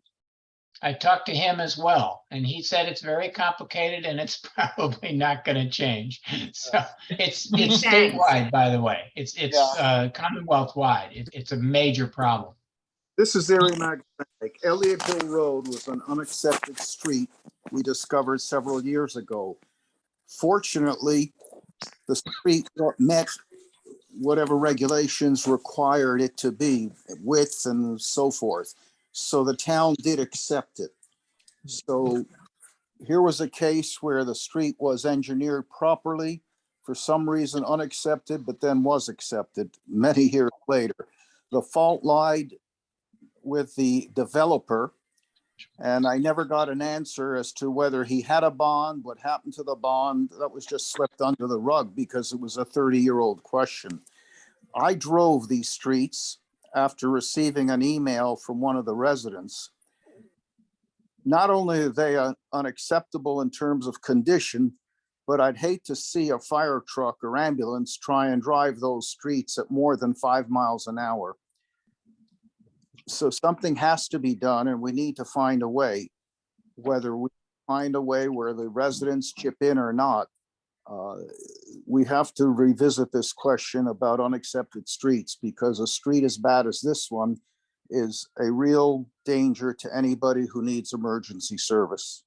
I talked to him as well, and he said it's very complicated and it's probably not going to change. So it's Thanks. statewide, by the way. It's Commonwealth wide. It's a major problem. This is Ari Magnetic. Elliott Hill Road was an unaccepted street we discovered several years ago. Fortunately, the street met whatever regulations required it to be, width and so forth. So the town did accept it. So here was a case where the street was engineered properly, for some reason unaccepted, but then was accepted many years later. The fault lied with the developer, and I never got an answer as to whether he had a bond, what happened to the bond. That was just swept under the rug because it was a 30-year-old question. I drove these streets after receiving an email from one of the residents. Not only are they unacceptable in terms of condition, but I'd hate to see a fire truck or ambulance try and drive those streets at more than 5 miles an hour. So something has to be done, and we need to find a way, whether we find a way where the residents chip in or not. We have to revisit this question about unaccepted streets, because a street as bad as this one is a real danger to anybody who needs emergency service.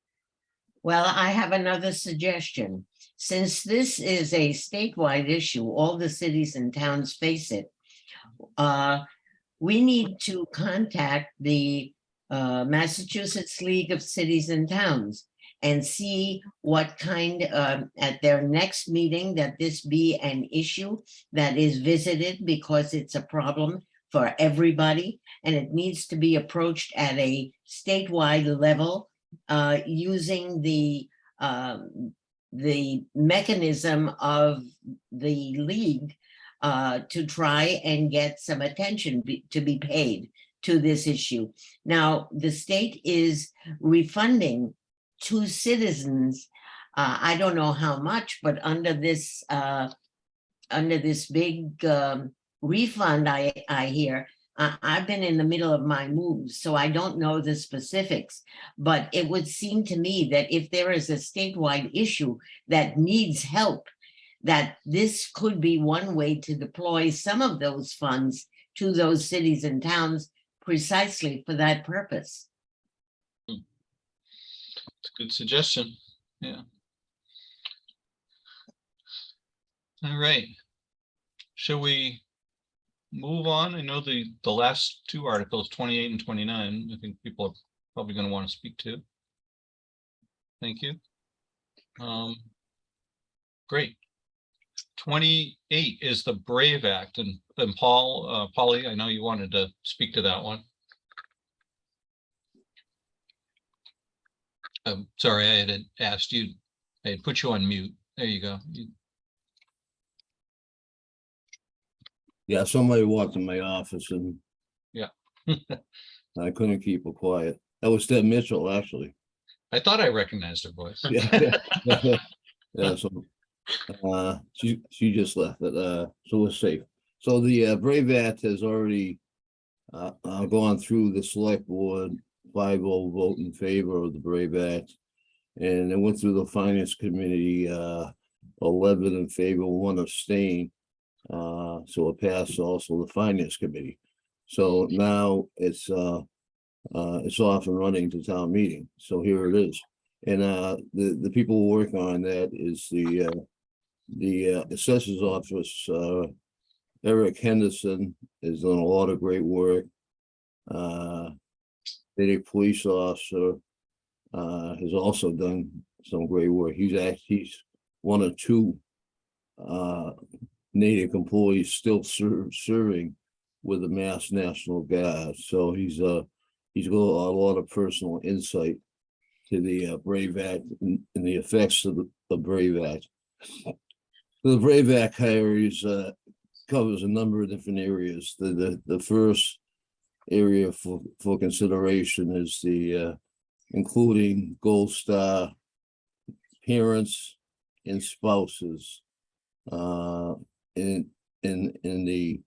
Well, I have another suggestion. Since this is a statewide issue, all the cities and towns face it. We need to contact the Massachusetts League of Cities and Towns and see what kind, at their next meeting, that this be an issue that is visited, because it's a problem for everybody, and it needs to be approached at a statewide level, using the mechanism of the league to try and get some attention to be paid to this issue. Now, the state is refunding to citizens, I don't know how much, but under this big refund I hear, I've been in the middle of my moves, so I don't know the specifics, but it would seem to me that if there is a statewide issue that needs help, that this could be one way to deploy some of those funds to those cities and towns precisely for that purpose. It's a good suggestion. Yeah. All right. Shall we move on? I know the last two articles, 28 and 29, I think people are probably going to want to speak to. Thank you. Great. 28 is the BRAVE Act, and Polly, I know you wanted to speak to that one. I'm sorry, I had asked you, I had put you on mute. There you go. Yeah, somebody walked in my office and Yeah. I couldn't keep her quiet. That was Deb Mitchell, actually. I thought I recognized her voice. Yeah. Yeah, so she just left, but so we're safe. So the BRAVE Act has already gone through the select board, 5-0 vote in favor of the BRAVE Act, and it went through the finance committee, 11 in favor, 1 abstain. So it passed also the finance committee. So now it's off and running to town meeting. So here it is. And the people working on that is the assessor's office Eric Henderson has done a lot of great work. Natick police officer has also done some great work. He's one of two Natick employees still serving with the Mass National Guard. So he's got a lot of personal insight to the Brave Act and the effects of the Brave Act. The Brave Act covers a number of different areas. The first area for consideration is the including Gold Star parents and spouses in the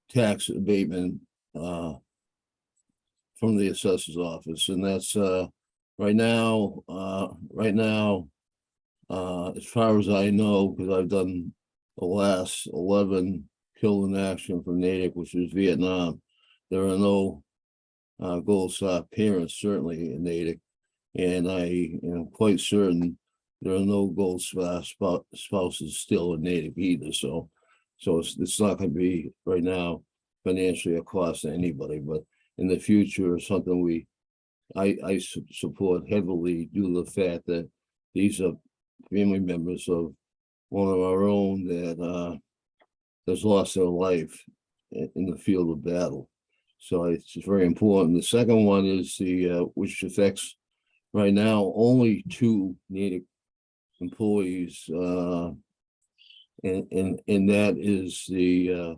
tax abatement from the assessor's office, and that's right now, as far as I know, because I've done the last 11 killed in action from Natick, which is Vietnam, there are no Gold Star parents certainly in Natick, and I am quite certain there are no Gold Star spouses still in Natick either. So it's not going to be right now financially a cost to anybody, but in the future, something I support heavily due to the fact that these are family members of one of our own that has lost their life in the field of battle. So it's very important. The second one is which affects right now only 2 Natick employees, and that is the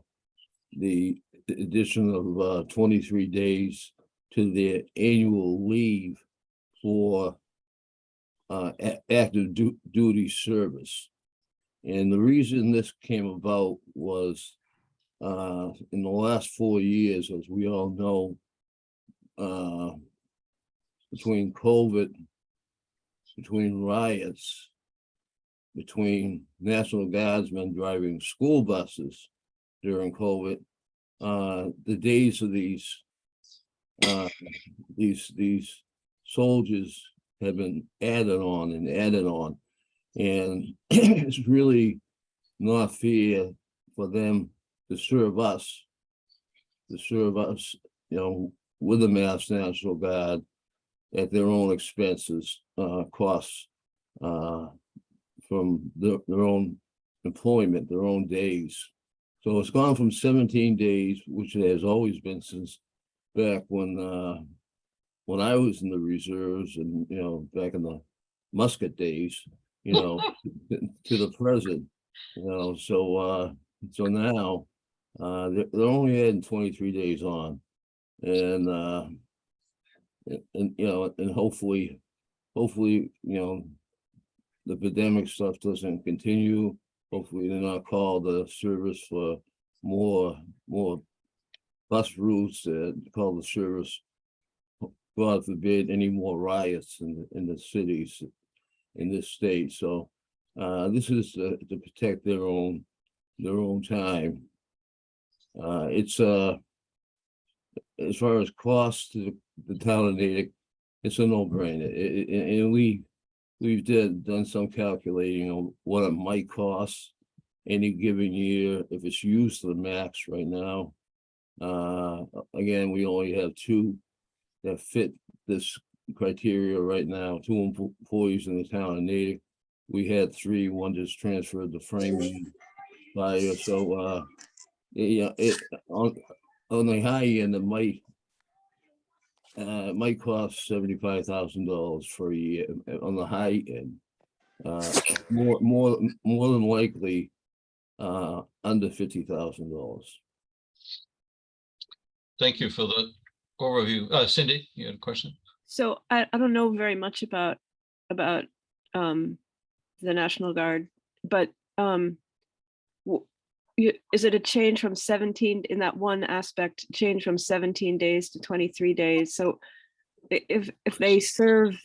addition of 23 days to their annual leave for active duty service. And the reason this came about was in the last 4 years, as we all know, between COVID, between riots, between National Guardsmen driving school buses during COVID, the days of these soldiers have been added on, and it's really not fair for them to serve us, with the Mass National Guard at their own expenses, costs from their own employment, their own days. So it's gone from 17 days, which it has always been since back when I was in the reserves and, back in the musket days, to the present, so now they're only adding 23 days on, and hopefully, the pandemic stuff doesn't continue. Hopefully they're not called to service for more bus routes, call the service, God forbid, any more riots in the cities in this state. So this is to protect their own time. It's as far as cost to the town of Natick, it's a no-brainer. And we've done some calculating on what it might cost any given year if it's used to the max right now. Again, we only have 2 that fit this criteria right now, 2 employees in the town of Natick. We had 3, one just transferred to Framingham fire. So on the high end, it might cost $75,000 for a year on the high end. More than likely under $50,000. Thank you for the overview. Cindy, you had a question? So I don't know very much about the National Guard, but is it a change from 17 in that one aspect, change from 17 days to 23 days? So if they serve,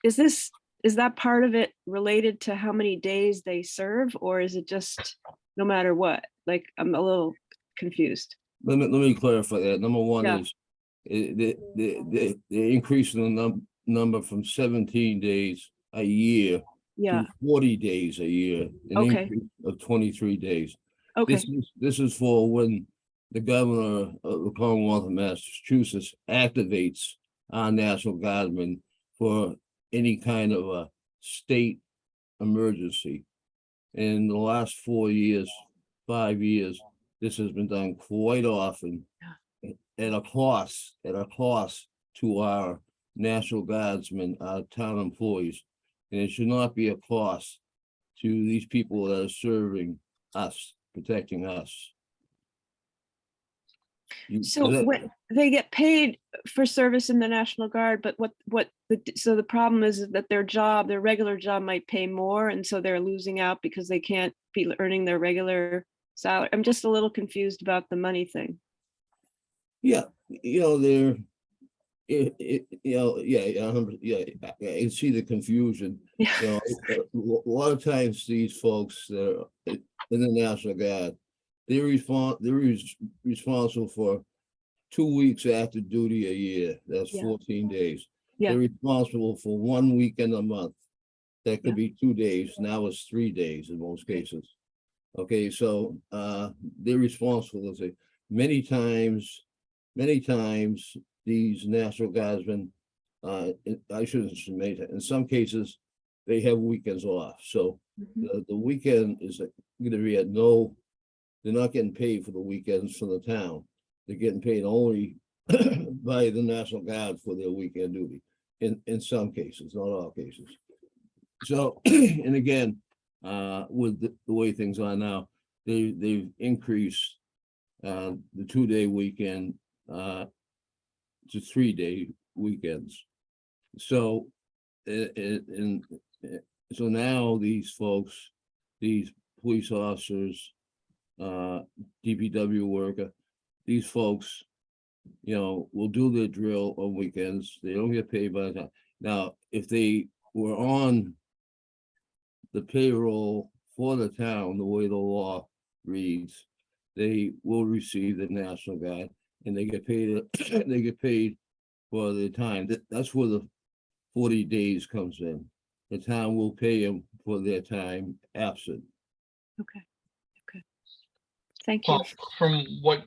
is that part of it related to how many days they serve, or is it just no matter what? Like, I'm a little confused. Let me clarify that. Number one is the increase in the number from 17 days a year Yeah, 40 days a year, an Okay. increase of 23 days. okay, This is for when the governor of the Commonwealth of Massachusetts activates our National Guardsmen for any kind of a state emergency. In the last 4 years, 5 years, this has been done quite often at a cost to our National Guardsmen, our town employees. And it should not be a cost to these people that are serving us, protecting us. so when they get paid for service in the National Guard, but so the problem is that their regular job might pay more, and so they're losing out because they can't be earning their regular salary. I'm just a little confused about the money thing. Yeah, they're, I can see the confusion. Yeah. A lot of times these folks that are in the National Guard, they're responsible for 2 weeks active duty a year. That's Yeah. 14 days. Yeah. They're responsible for 1 weekend a month. That could be 2 days. Now it's 3 days in most cases. Okay, so they're responsible. Let's say many times these National Guardsmen, I shouldn't say many times, in some cases they have weekends off. So the weekend is going to be at no. They're not getting paid for the weekends from the town. They're getting paid only by the National Guard for their weekend duty in some cases, not all cases. So, and again, with the way things are now, they've increased the 2-day weekend to 3-day weekends. So, so now these folks, these police officers, DPW worker, these folks, will do their drill on weekends. They don't get paid by the time. Now, if they were on the payroll for the town, the way the law reads, they will receive the National Guard, and they get paid. They get paid for their time. That's where the 40 days comes in. The town will pay them for their time absent. Okay. Thank you. Paul, from what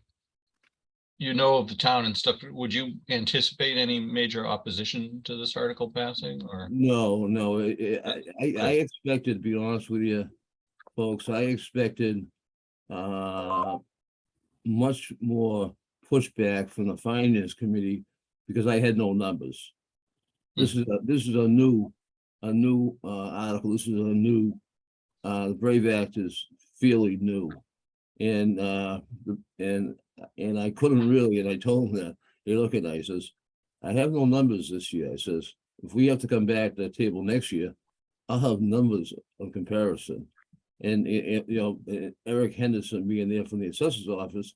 you know of the town and stuff, would you anticipate any major opposition to this article passing, or? No, I expected, to be honest with you, folks, I expected much more pushback from the finance committee because I had no numbers. This is a new article. This is a new, the Brave Act is fairly new. And I couldn't really, and I told him that. He looked at it, I says, I have no numbers this year. I says, if we have to come back to the table next year, I'll have numbers of comparison. And Eric Henderson being there from the assessor's office,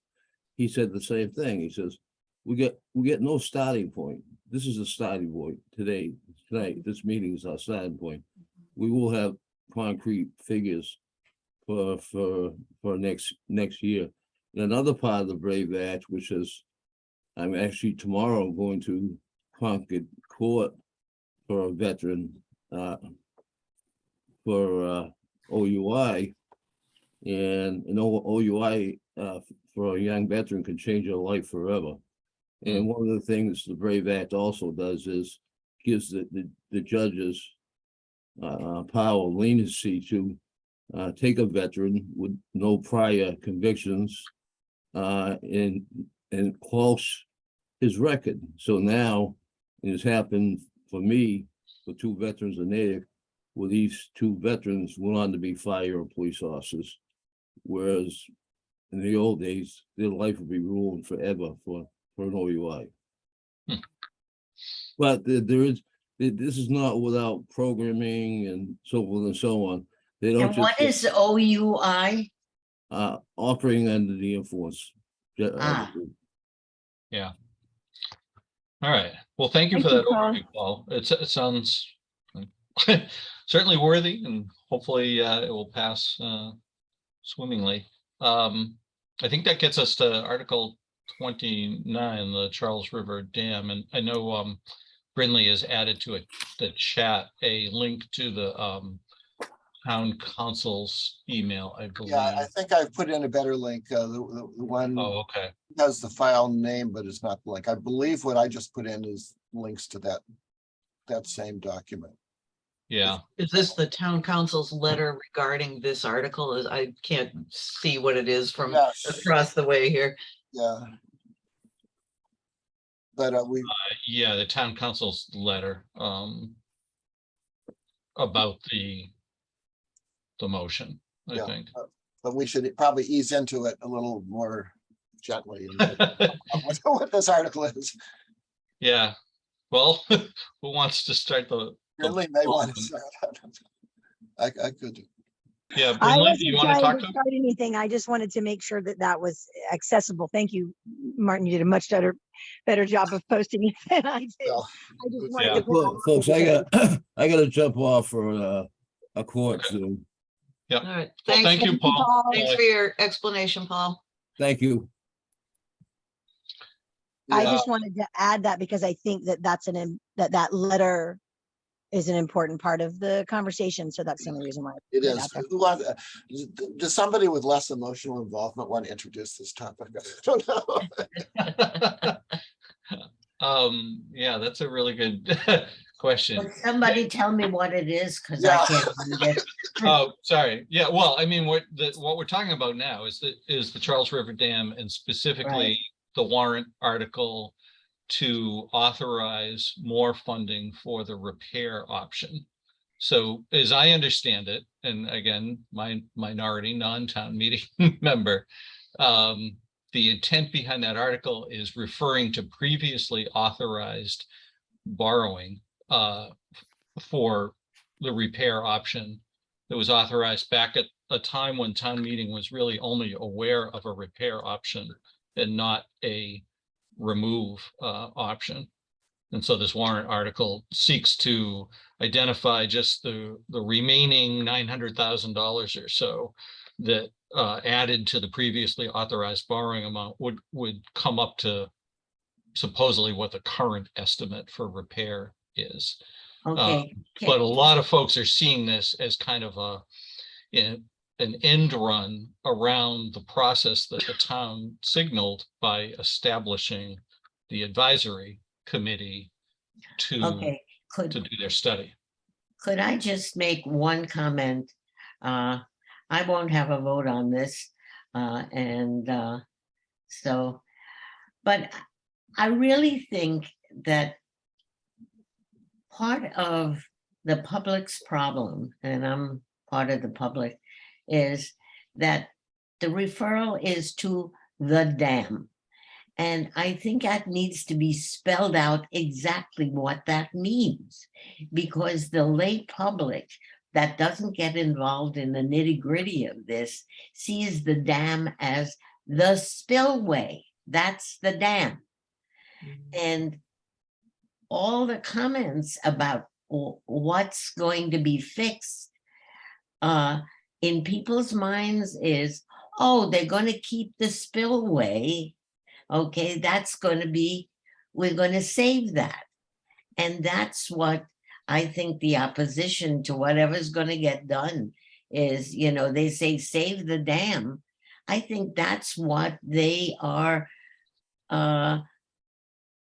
he said the same thing. He says, we get no starting point. This is a starting point tonight. This meeting is our starting point. We will have concrete figures for next year. And another part of the Brave Act, which is, I'm actually tomorrow going to Concord Court for a veteran for OUI, and an OUI for a young veteran can change your life forever. And one of the things the Brave Act also does is gives the judges power, leniency to take a veteran with no prior convictions and close his record. So now it has happened for me, for 2 veterans of Natick, where these 2 veterans went on to be fire and police officers, whereas in the old days, their life would be ruined forever for an OUI. But this is not without programming and so forth and so on. They don't And what is OUI? Operating under the influence. Yeah. All right. Well, thank you for that overview, Paul. It sounds certainly worthy, and hopefully it will pass swimmingly. I think that gets us to Article 29, the Charles River Dam, and I know Brindley has added to the chat a link to the town council's email, I believe. Yeah, I think I've put in a better link, the one Oh, okay. has the file name, but it's not the link. I believe what I just put in is links to that same document. Yeah. Is this the town council's letter regarding this article? I can't see what it is from Yes, across the way here. yeah. But Yeah, the town council's letter, about the motion, I Yeah. think. But we should probably ease into it a little more gently. What this article is. Yeah, well, who wants to start the? Really may want to start. I could. Yeah, I Brinley, do you wasn't want to trying talk to to? start anything. I just wanted to make sure that that was accessible. Thank you, Martin. You did a much better job of posting it than I did. Well, I just wanted yeah. to put that Folks, out I there. got, I gotta jump off for a court Okay. Zoom. Yeah. All right. Well, Thanks. thank you, Paul. Thanks for your explanation, Paul. Thank you. I Yeah. just wanted to add that because I think that that letter is an important part of the conversation. So that's the only reason why. I It put is. out there. Who wants, does somebody with less emotional involvement want to introduce this topic? I don't know. Yeah, that's a really good question. Would somebody tell me what it is? Because Yeah. I can't read it. Oh, sorry. Yeah, well, I mean, what we're talking about now is the Charles River Dam, and specifically Right. the warrant article to authorize more funding for the repair option. So as I understand it, and again, my minority non-town meeting member, the intent behind that article is referring to previously authorized borrowing for the repair option that was authorized back at a time when town meeting was really only aware of a repair option and not a remove option. And so this warrant article seeks to identify just the remaining $900,000 or so that added to the previously authorized borrowing amount would come up to supposedly what the current estimate for repair is. Okay. But a lot of folks are seeing this as kind of an end run around the process that the town signaled by establishing the advisory committee to Okay, do their study. could I just make one comment? I won't have a vote on this. So, but I really think that part of the public's problem, and I'm part of the public, is that the referral is to the dam. And I think that needs to be spelled out exactly what that means, because the lay public that doesn't get involved in the nitty-gritty of this sees the dam as the spillway. That's the dam. And all the comments about what's going to be fixed in people's minds is, oh, they're going to keep the spillway. Okay, that's going to be, we're going to save that. And that's what I think the opposition to whatever's going to get done is, you know, they say save the dam. I think that's what they are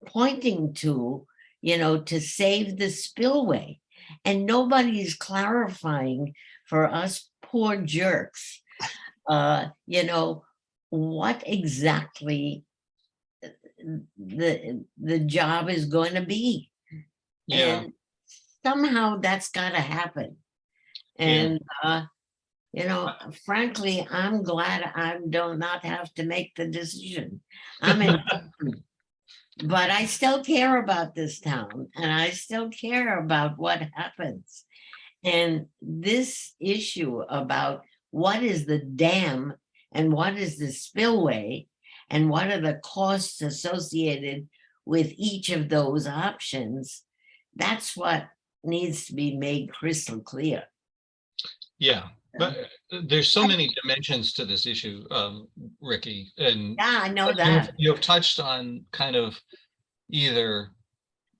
pointing to, you know, to save the spillway. And nobody's clarifying for us poor jerks, you know, what exactly the job is going to be. Yeah. And somehow that's got to happen. And you know, frankly, I'm glad I do not have to make the decision. I'm in, but I still care about this town, and I still care about what happens. And this issue about what is the dam and what is the spillway and what are the costs associated with each of those options, that's what needs to be made crystal clear. Yeah, but there's so many dimensions to this issue, Ricky, and Yeah, I know that. you have touched on kind of either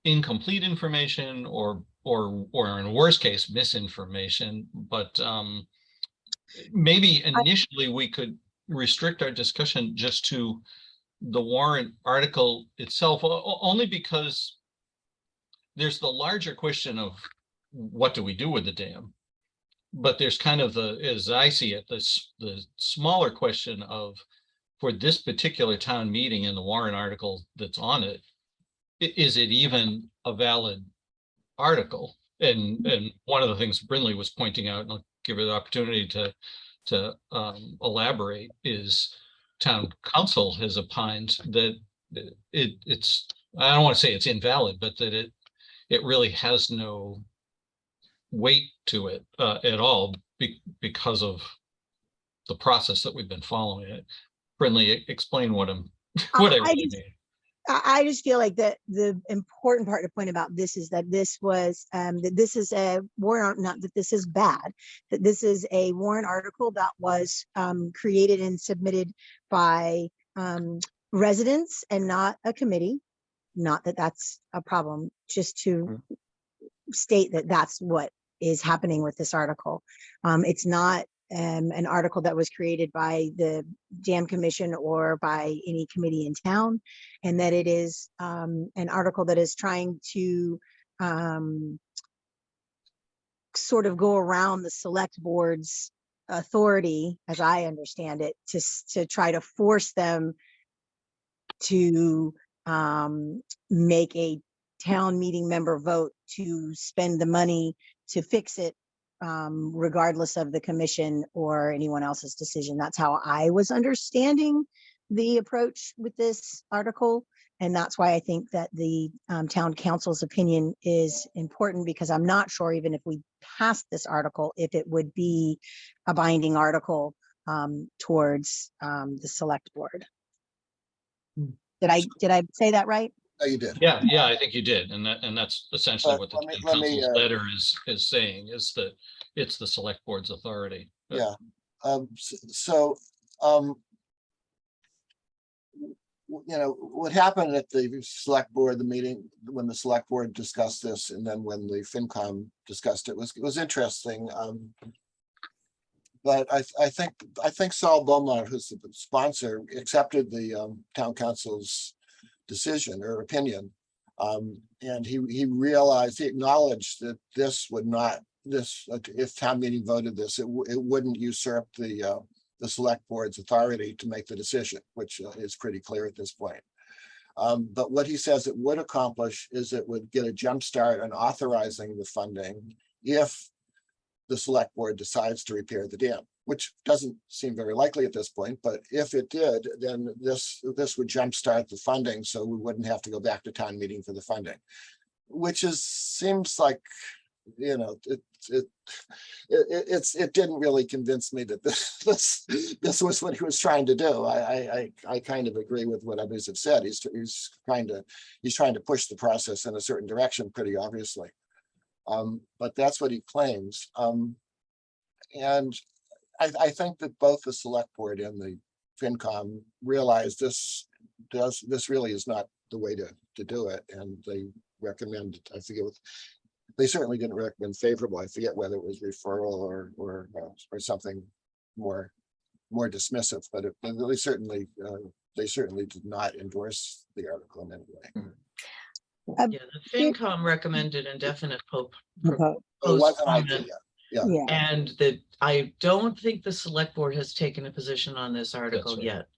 incomplete information or or in worst case, misinformation, but maybe initially we could restrict our discussion just to the warrant article itself, only because there's the larger question of what do we do with the dam? But there's kind of the, as I see it, the smaller question of, for this particular town meeting and the warrant article that's on it, is it even a valid article? And one of the things Brinley was pointing out, and I'll give her the opportunity to elaborate, is town council has opined that it's, I don't want to say it's invalid, but that it really has no weight to it at all because of the process that we've been following it. Brinley, explain what I'm what I really mean. I just feel like that the important part to point about this is that this was that this is a warrant, not that this is bad, that this is a warrant article that was created and submitted by residents and not a committee. Not that that's a problem, just to state that that's what is happening with this article. It's not an article that was created by the Dam Commission or by any committee in town, and that it is an article that is trying to sort of go around the select board's authority, as I understand it, to try to force them to make a town meeting member vote to spend the money to fix it, regardless of the commission or anyone else's decision. That's how I was understanding the approach with this article. And that's why I think that the town council's opinion is important, because I'm not sure, even if we passed this article, if it would be a binding article towards the select board. Did I say that right? No, you did. Yeah, I think you did, and that's essentially what the Let me- town council's let me, letter is saying, is that it's the select board's authority. But Yeah. You know, what happened at the select board, the meeting, when the select board discussed this, and then when the FinCom discussed it, was interesting. But I think Saul Beaumont, who's the sponsor, accepted the town council's decision or opinion. And he realized, he acknowledged that this would not, if town meeting voted this, it wouldn't usurp the select board's authority to make the decision, which is pretty clear at this point. But what he says it would accomplish is it would get a jump start on authorizing the funding if the select board decides to repair the dam, which doesn't seem very likely at this point. But if it did, then this would jumpstart the funding, so we wouldn't have to go back to town meeting for the funding, which seems like, you know, it didn't really convince me that this was what he was trying to do. I kind of agree with what others have said. He's trying to push the process in a certain direction, pretty obviously. But that's what he claims. And I think that both the select board and the FinCom realize this really is not the way to do it. And they recommend, I forget what, they certainly didn't recommend favorable. I forget whether it was referral or something more dismissive, but they certainly did not endorse the article in any way. Yeah, the FinCom recommended indefinite It wasn't idea. Yeah. And that I don't think the select board has taken a position on this article right. yet,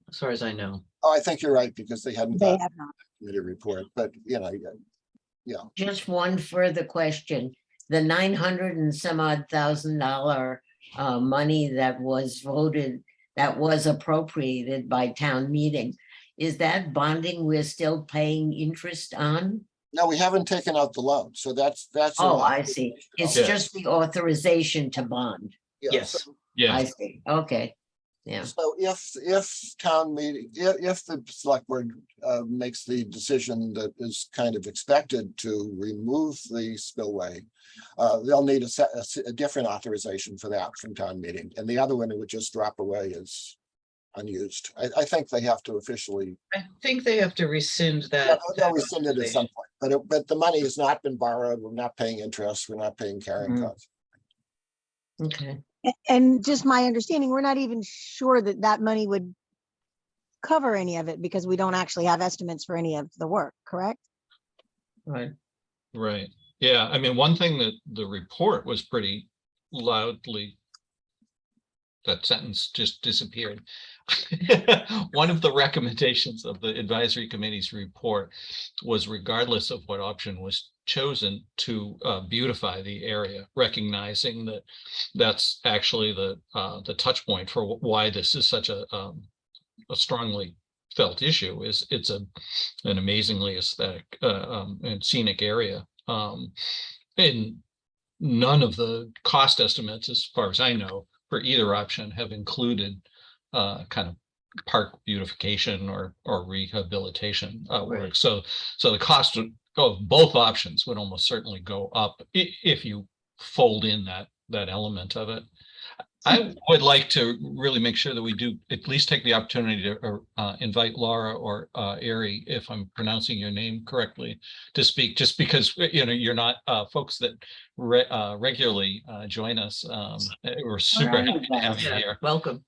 as far as I know. Oh, I think you're right, because they hadn't They got have not. a committee report, but you know, yeah. Just one further question. The 900 and some odd $1,000 money that was voted, that was appropriated by town meeting, is that bonding we're still paying interest on? No, we haven't taken out the loan, so that's. Oh, I see. It's Yeah. just the authorization to bond. Yeah, Yes. so- yeah, I see. Okay. Yeah. So if town meeting, if the select board makes the decision that is kind of expected to remove the spillway, they'll need a different authorization for that from town meeting, and the other one, it would just drop away as unused. I think they have to officially. I think they have to rescind Yeah, that. they'll rescind it at some point. But the money has not been borrowed. We're not paying interest. We're not paying carrying Mhm. costs. Okay. And just my understanding, we're not even sure that that money would cover any of it because we don't actually have estimates for any of the work, correct? Right. Right. Yeah. I mean, one thing that the report was pretty loudly, that sentence just disappeared. One of the recommendations of the advisory committee's report was, regardless of what option was chosen, to beautify the area, recognizing that that's actually the touch point for why this is such a strongly felt issue. Is it's an amazingly aesthetic and scenic area. And none of the cost estimates, as far as I know, for either option have included kind of park beautification or rehabilitation work. So the cost of both options would almost certainly go up if you fold in that element of it. I would like to really make sure that we do at least take the opportunity to invite Laura or Ari, if I'm pronouncing your name correctly, to speak, just because, you know, you're not folks that regularly join us. We're super happy to have you here. Welcome.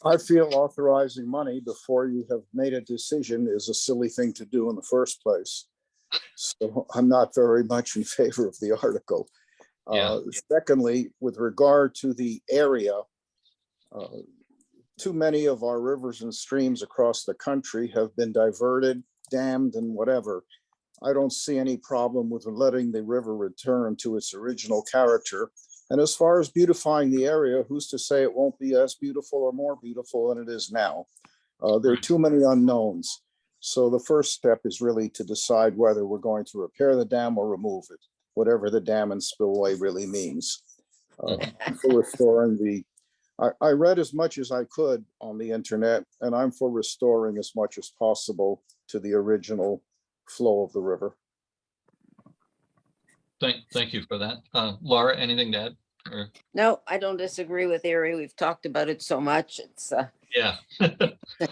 I feel authorizing money before you have made a decision is a silly thing to do in the first place. So I'm not very much in favor of the article. Yeah. Secondly, with regard to the area, too many of our rivers and streams across the country have been diverted, dammed, and whatever. I don't see any problem with letting the river return to its original character. And as far as beautifying the area, who's to say it won't be as beautiful or more beautiful than it is now? There are too many unknowns. So the first step is really to decide whether we're going to repair the dam or remove it, whatever the dam and spillway really means. For restoring I read as much as I could on the internet, and I'm for restoring as much as possible to the original flow of the river. Thank you for that. Laura, anything to add? Or? No, I don't disagree with Erie. We've talked about it so much. It's Yeah.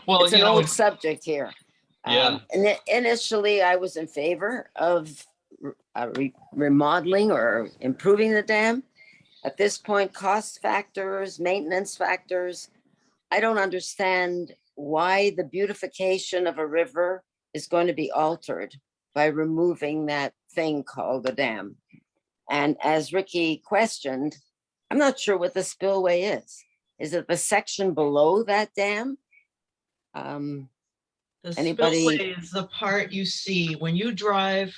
Well, it's an old subject here. Yeah. And initially I was in favor of remodeling or improving the dam. At this point, cost factors, maintenance factors, I don't understand why the beautification of a river is going to be altered by removing that thing called the dam. And as Ricky questioned, I'm not sure what the spillway is. Is it the section below that dam? The Anybody? spillway is the part you see when you drive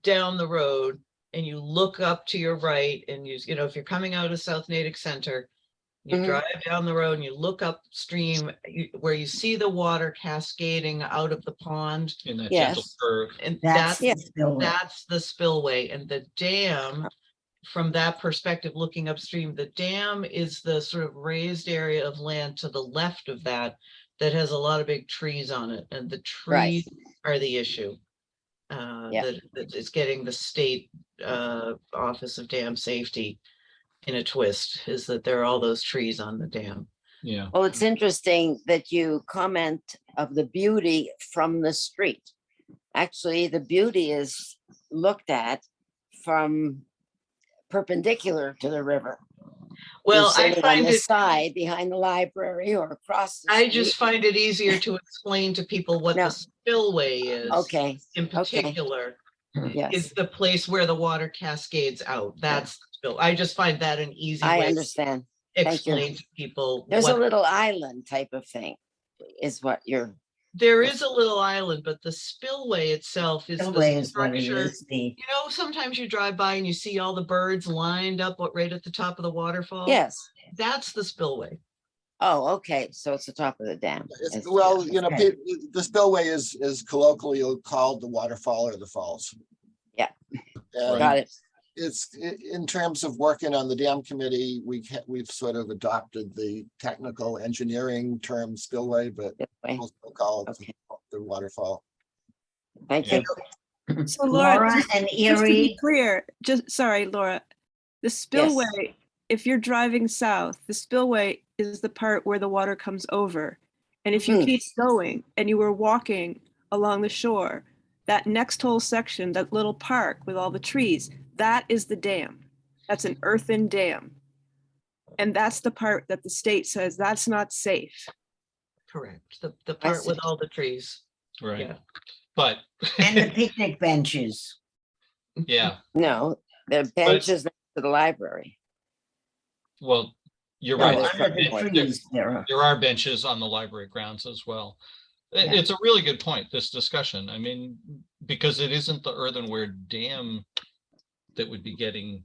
down the road and you look up to your right, and you know, if you're coming out of South Natick Center, you drive down the road and you look upstream where you see the water cascading out of the pond. In that gentle curve. And That's that's the spillway. the spillway. And the dam, from that perspective, looking upstream, the dam is the sort of raised area of land to the left of that has a lot of big trees on it, and the trees are the issue. That it's getting the state Office of Dam Safety in a twist, is that there are all those trees on the dam. Yeah. Well, it's interesting that you comment of the beauty from the street. Actually, the beauty is looked at from perpendicular to the river. Well, I find on the it side behind the library or across the I just street. find it easier to explain to people what the spillway is. Okay. In particular, Yes, is the place where the water cascades out. That's the spill. I just find that an easy I way understand. to Thank you. explain to people. There's a what- little island type of thing is what you're, There is a little island, but the spillway itself is Spillway the is what it structure. is, the- You know, sometimes you drive by and you see all the birds lined up right at the top of the waterfall. yes. That's the spillway. Oh, okay. So it's the top of the dam. Well, you know, Okay. the spillway is colloquially called the waterfall or the falls. Yeah. And Got it. it's in terms of working on the dam committee, we've sort of adopted the technical engineering term spillway, but Spillway. we'll still call it Okay. the waterfall. Thank you. So Laura, Laura just and to be Erie, clear, sorry, Laura, the spillway, if you're driving south, the spillway is the part where the water comes over. And if you keep going and you were walking along the shore, that next whole section, that little park with all the trees, that is the dam. That's an earthen dam. And that's the part that the state says that's not safe. Correct. The part with all the trees. Right. Yeah. But, And the picnic benches. yeah, No, the benches next to the library. well, you're No, right. under the There- trees, there are. There are benches on the library grounds as well. Yeah. It's a really good point, this discussion. I mean, because it isn't the earthenware dam that would be getting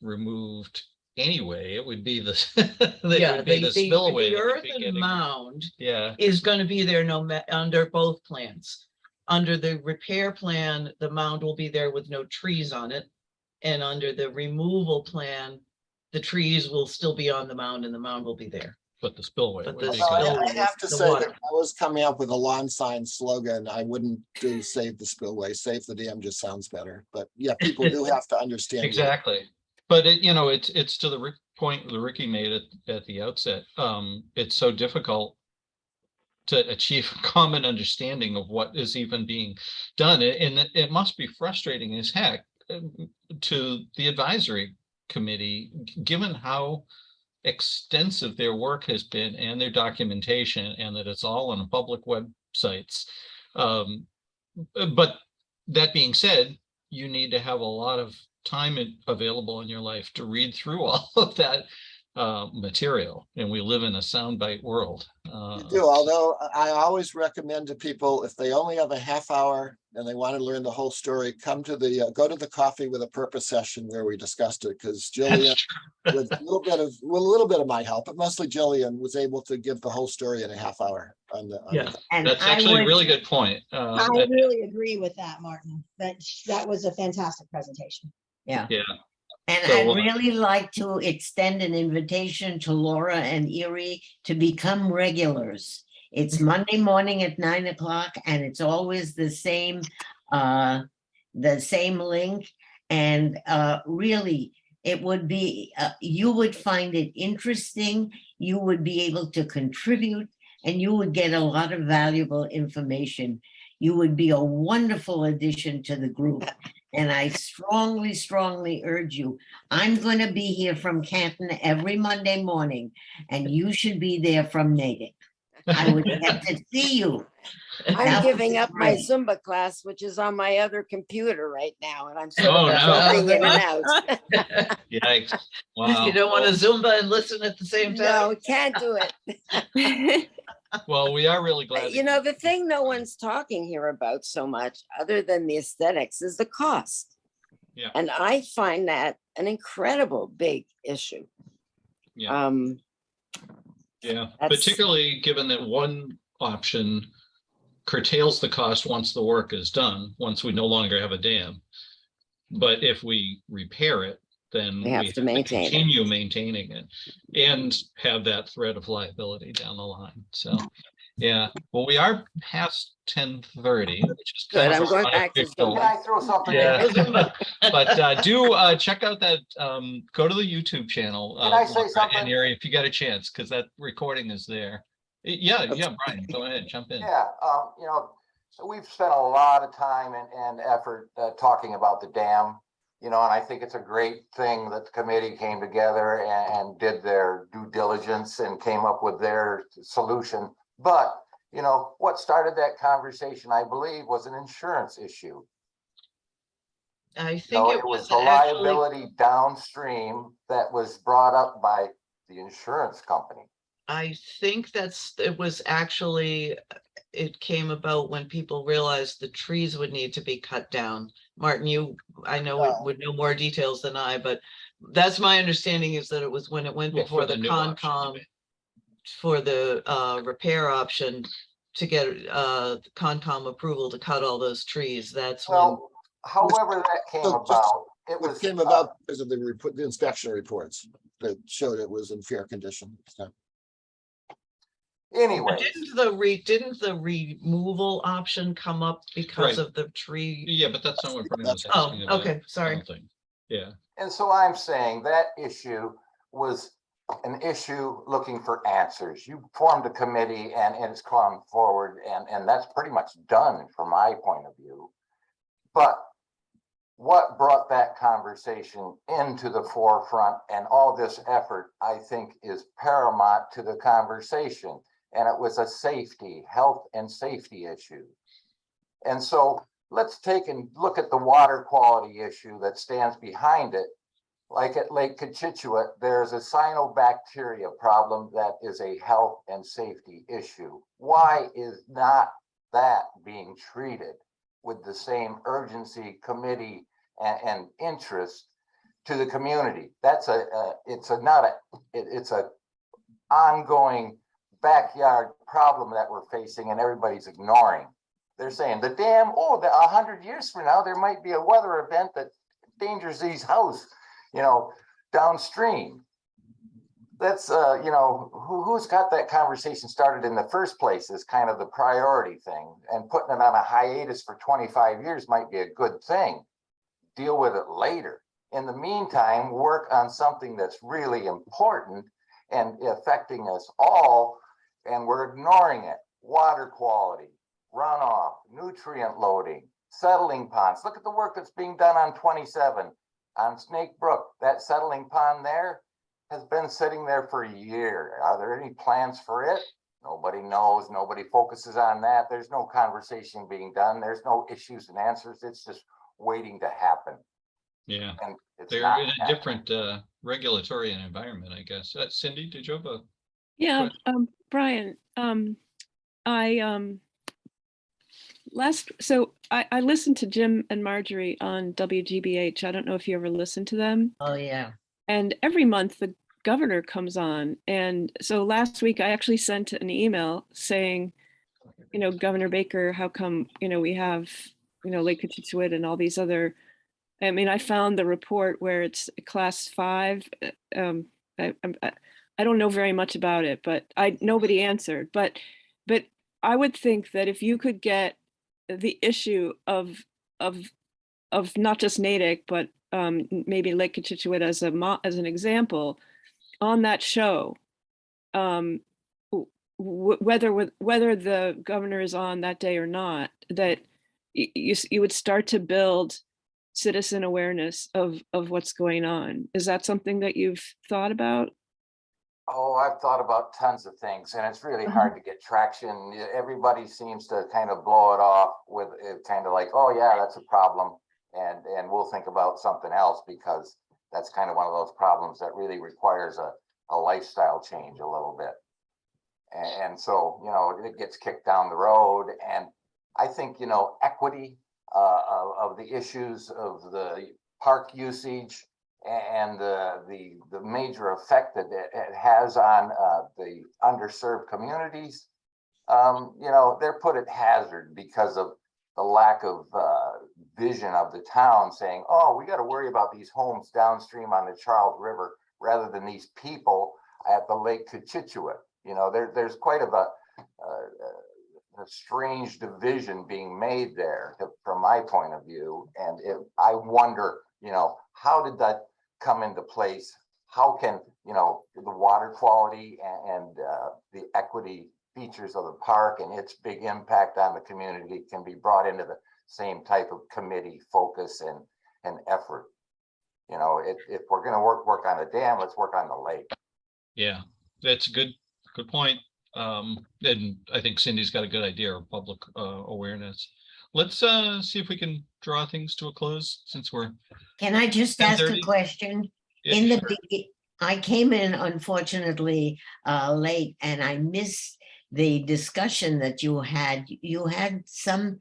removed anyway. It would be the, it would be the spillway. The that would be earthen getting- mound Yeah, is going to be there under both plans. Under the repair plan, the mound will be there with no trees on it. And under the removal plan, the trees will still be on the mound and the mound will be there. but the spillway. But would the be Although gone. spillway I have to the say that water. if I was coming up with a lawn sign slogan, I wouldn't do save the spillway, save the dam just sounds better. But yeah, people do have to understand. Exactly. But it, you know, it's to the point that Ricky made at the outset. It's so difficult to achieve a common understanding of what is even being done. And it must be frustrating as heck to the advisory committee, given how extensive their work has been and their documentation, and that it's all on public websites. But that being said, you need to have a lot of time available in your life to read through all of that material, and we live in a soundbite world. You do, although I always recommend to people, if they only have a half hour and they want to learn the whole story, come to the, go to the Coffee with a Purpose session where we discussed it, because Jillian, with a little bit of my help, but mostly Jillian was able to give the whole story in a half hour on the. Yeah. And That's I actually a would- really good point. I really agree with that, Martin. That was a fantastic presentation. Yeah. Yeah. And So, I'd really like to extend an invitation to Laura and Erie to become regulars. It's Monday morning at 9 o'clock and it's always the same link. And really, it would be, you would find it interesting. You would be able to contribute and you would get a lot of valuable information. You would be a wonderful addition to the group. And I strongly, strongly urge you, I'm going to be here from Canton every Monday morning, and you should be there from Natick. I would get to see you. That I'm would giving be up my great. Zumba class, which is on my other computer right now, and I'm sort Oh, of no. jumping in and out. Yikes. Wow. You don't want to Zumba and listen at the same time? No, can't do it. Well, we are really glad. You know, the thing no one's talking here about so much, other than the aesthetics, is the cost. Yeah. And I find that an incredible big issue. Yeah. Yeah, That's- particularly given that one option curtails the cost once the work is done, once we no longer have a dam. But if we repair it, then We have to maintain it. continue maintaining it and have that threat of liability down the line. So, yeah, well, we are past 10:30, which is Good, kind of I'm going back to unofficial. Zumba. throw something Yeah, but do check out that, go to the YouTube channel. Can I say Laura something? and Erie, if you get a chance, because that recording is there. Yeah, Brian, go ahead, jump in. Yeah, you know, so we've spent a lot of time and effort talking about the dam, you know, and I think it's a great thing that the committee came together and did their due diligence and came up with their solution. But, you know, what started that conversation, I believe, was an insurance issue. I You think know, it was the actually, liability downstream that was brought up by the insurance company. I think it was actually, it came about when people realized the trees would need to be cut down. Martin, I know would know more details than I, but that's my understanding is that it was when it went Well, before for the the new option, you Concom mean. for the repair option to get Concom approval to cut all those trees. That's when, Well, however that came about, it was. It came about because of the inspection reports that showed it was in fair condition. So, Anyway, didn't the removal option come up because Right. of the tree? Yeah, but that's not what Brian was Oh, asking about. okay, I sorry. don't think. Yeah, and so I'm saying that issue was an issue looking for answers. You formed a committee and it's come forward and that's pretty much done from my point of view. But what brought that conversation into the forefront and all this effort, I think, is paramount to the conversation. And it was a health and safety issue. And so let's take and look at the water quality issue that stands behind it. Like at Lake Cochituate, there's a cyanobacteria problem that is a health and safety issue. Why is not that being treated with the same urgency, committee, and interest to the community? That's it's a ongoing backyard problem that we're facing and everybody's ignoring. They're saying the dam, 100 years from now, there might be a weather event that endangers these houses, downstream. That's, who's got that conversation started in the first place is kind of the priority thing, and putting it on a hiatus for 25 years might be a good thing. Deal with it later. In the meantime, work on something that's really important and affecting us all, and we're ignoring it. Water quality, runoff, nutrient loading, settling ponds. Look at the work that's being done on 27 on Snake Brook. That settling pond there has been sitting there for a year. Are there any plans for it? Nobody knows. Nobody focuses on that. There's no conversation being done. There's no issues and answers. It's just waiting to happen. Yeah, And it's they're not in a happening. different regulatory and environment, I guess. Cindy, did you have a? Yeah, question? Brian, I listened to Jim and Marjorie on WGBH. I don't know if you ever listened to them. Oh, yeah. And every month the governor comes on. And so last week I actually sent an email saying, Governor Baker, how come, we have, Lake Cochituate and all these other, I found the report where it's class 5. I don't know very much about it, but nobody answered. But I would think that if you could get the issue of not just Natick, but maybe Lake Cochituate as an example on that show, whether the governor is on that day or not, that you would start to build citizen awareness of what's going on. Is that something that you've thought about? Oh, I've thought about tons of things, and it's really hard to get traction. Everybody seems to kind of blow it off with it, kind of like, oh yeah, that's a problem, and we'll think about something else, because that's kind of one of those problems that really requires a lifestyle change a little bit. And so, it gets kicked down the road. And I think, equity of the issues of the park usage and the major effect that it has on the underserved communities, they're put at hazard because of the lack of vision of the town, saying, oh, we got to worry about these homes downstream on the Charles River rather than these people at the Lake Cochituate. There's quite a strange division being made there from my point of view. And I wonder, how did that come into place? How can, the water quality and the equity features of the park and its big impact on the community can be brought into the same type of committee focus and effort? If we're going to work on a dam, let's work on the lake. Yeah, that's a good point. And I think Cindy's got a good idea of public awareness. Let's see if we can draw things to a close, since we're. Can I just ask a 10:30? question? Yeah, sure. I came in unfortunately late, and I missed the discussion that you had. You had some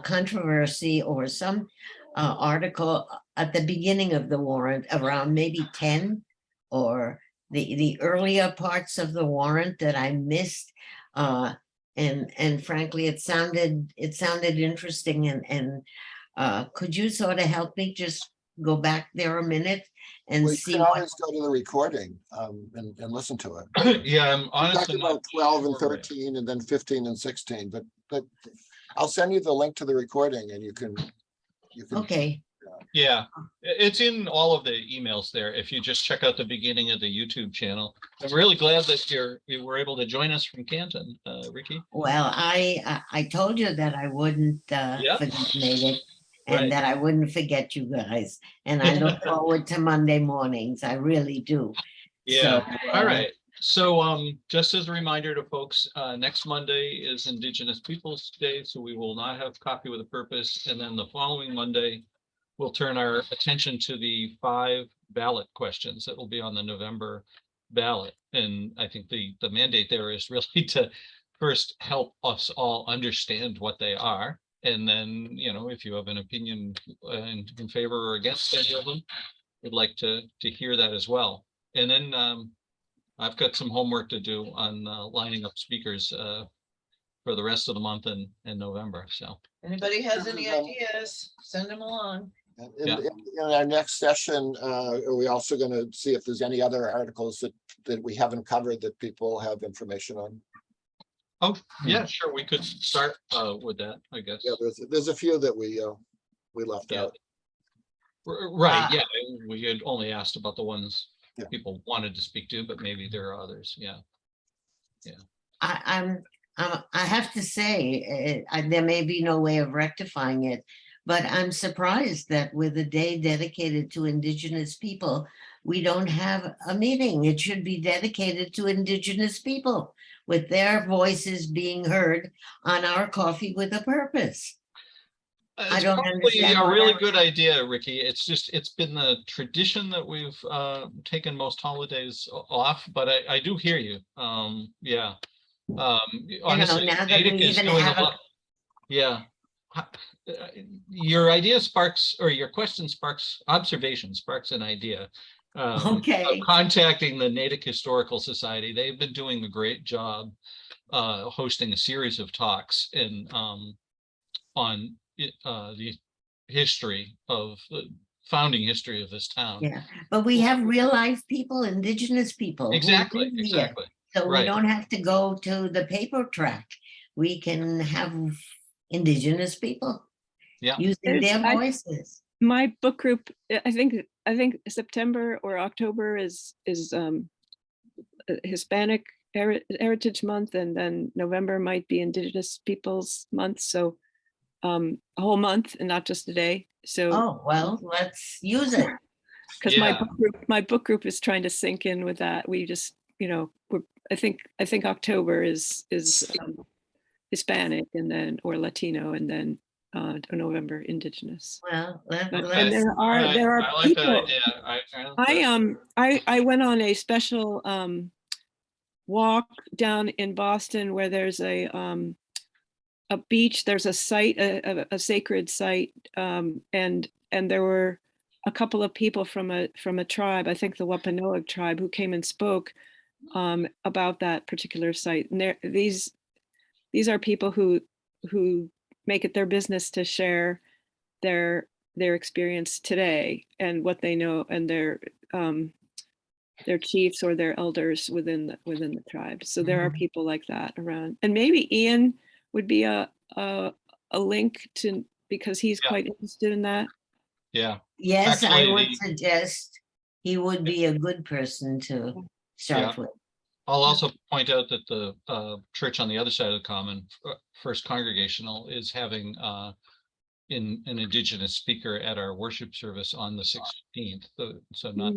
controversy or some article at the beginning of the warrant, around maybe 10 or the earlier parts of the warrant that I missed. And frankly, it sounded interesting, and could you sort of help me just go back there a minute and We see can what? always go to the recording and listen to it. Yeah, I'm We honestly talked not about 12 and sure, right. 13 and then 15 and 16, but I'll send you the link to the recording and you can. Okay. Yeah, it's in all of the emails there. If you just check out the beginning of the YouTube channel. I'm really glad that you were able to join us from Canton, Ricky. Well, I told you that I wouldn't Yeah. forget Natick, and Right. that I wouldn't forget you guys. And I look forward to Monday mornings. I really do. Yeah, So, all right. So just as a reminder to folks, next Monday is Indigenous Peoples' Day, so we will not have Coffee with a Purpose. And then the following Monday, we'll turn our attention to the 5 ballot questions that will be on the November ballot. And I think the mandate there is really to first help us all understand what they are. And then, you know, if you have an opinion in favor or against any of them, we'd like to hear that as well. And then I've got some homework to do on lining up speakers for the rest of the month and November. So Anybody has any ideas, send them along. In our next session, are we also going to see if there's any other articles that we haven't covered that people have information on? oh yeah, sure, we could start with that, I guess. Yeah, there's a few that we left Yeah. out. Right, yeah, we had only asked about the ones Yeah. people wanted to speak to, but maybe there are others. Yeah. I have to say, there may be no way of rectifying it, but I'm surprised that with a day dedicated to Indigenous people, we don't have a meeting. It should be dedicated to Indigenous people with their voices being heard on our Coffee with a Purpose. It's don't probably understand a why really that- good idea, Ricky. It's been the tradition that we've taken most holidays off, but I do hear you. Yeah. Honestly, now that Natick we is even doing have a a- lot. Yeah. Your idea sparks, or your question sparks, observation sparks an idea. Okay. Of contacting the Natick Historical Society. They've been doing a great job hosting a series of talks on the history of the founding history of this town. Yeah, but we have real life people, Indigenous people. who Exactly, live here. exactly. So we Right. don't have to go to the paper track. We can have Indigenous people Yeah. using their I- voices. My book group, I think September or October is Hispanic Heritage Month, and then November might be Indigenous Peoples Month. So a whole month and not just a day. So Oh, well, let's use it. because Yeah. my book group is trying to sync in with that. We just, I think October is Hispanic, and then or Latino, and then November Indigenous. Well, And there are I like people. that idea. I went on a special walk down in Boston where there's a beach. There's a site, a sacred site, and there were a couple of people from a tribe, I think the Wampanoag tribe, who came and spoke about that particular site. And these are people who make it their business to share their experience today and what they know, and their chiefs or their elders within the tribe. So there are people like that around, and maybe Ian would be a link to, because he's quite interested in that. Yeah. Yes, I Actually, would suggest he would be a good person to start with. I'll also point out that the church on the other side of the common, First Congregational, is having an Indigenous speaker at our worship service on the 16th. So not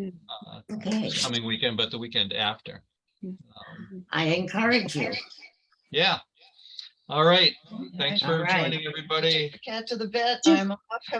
Okay. this coming weekend, but the weekend after. I encourage you. Yeah. All right. Thanks for All right. joining, everybody. Cat to the vet. I'm off. Have a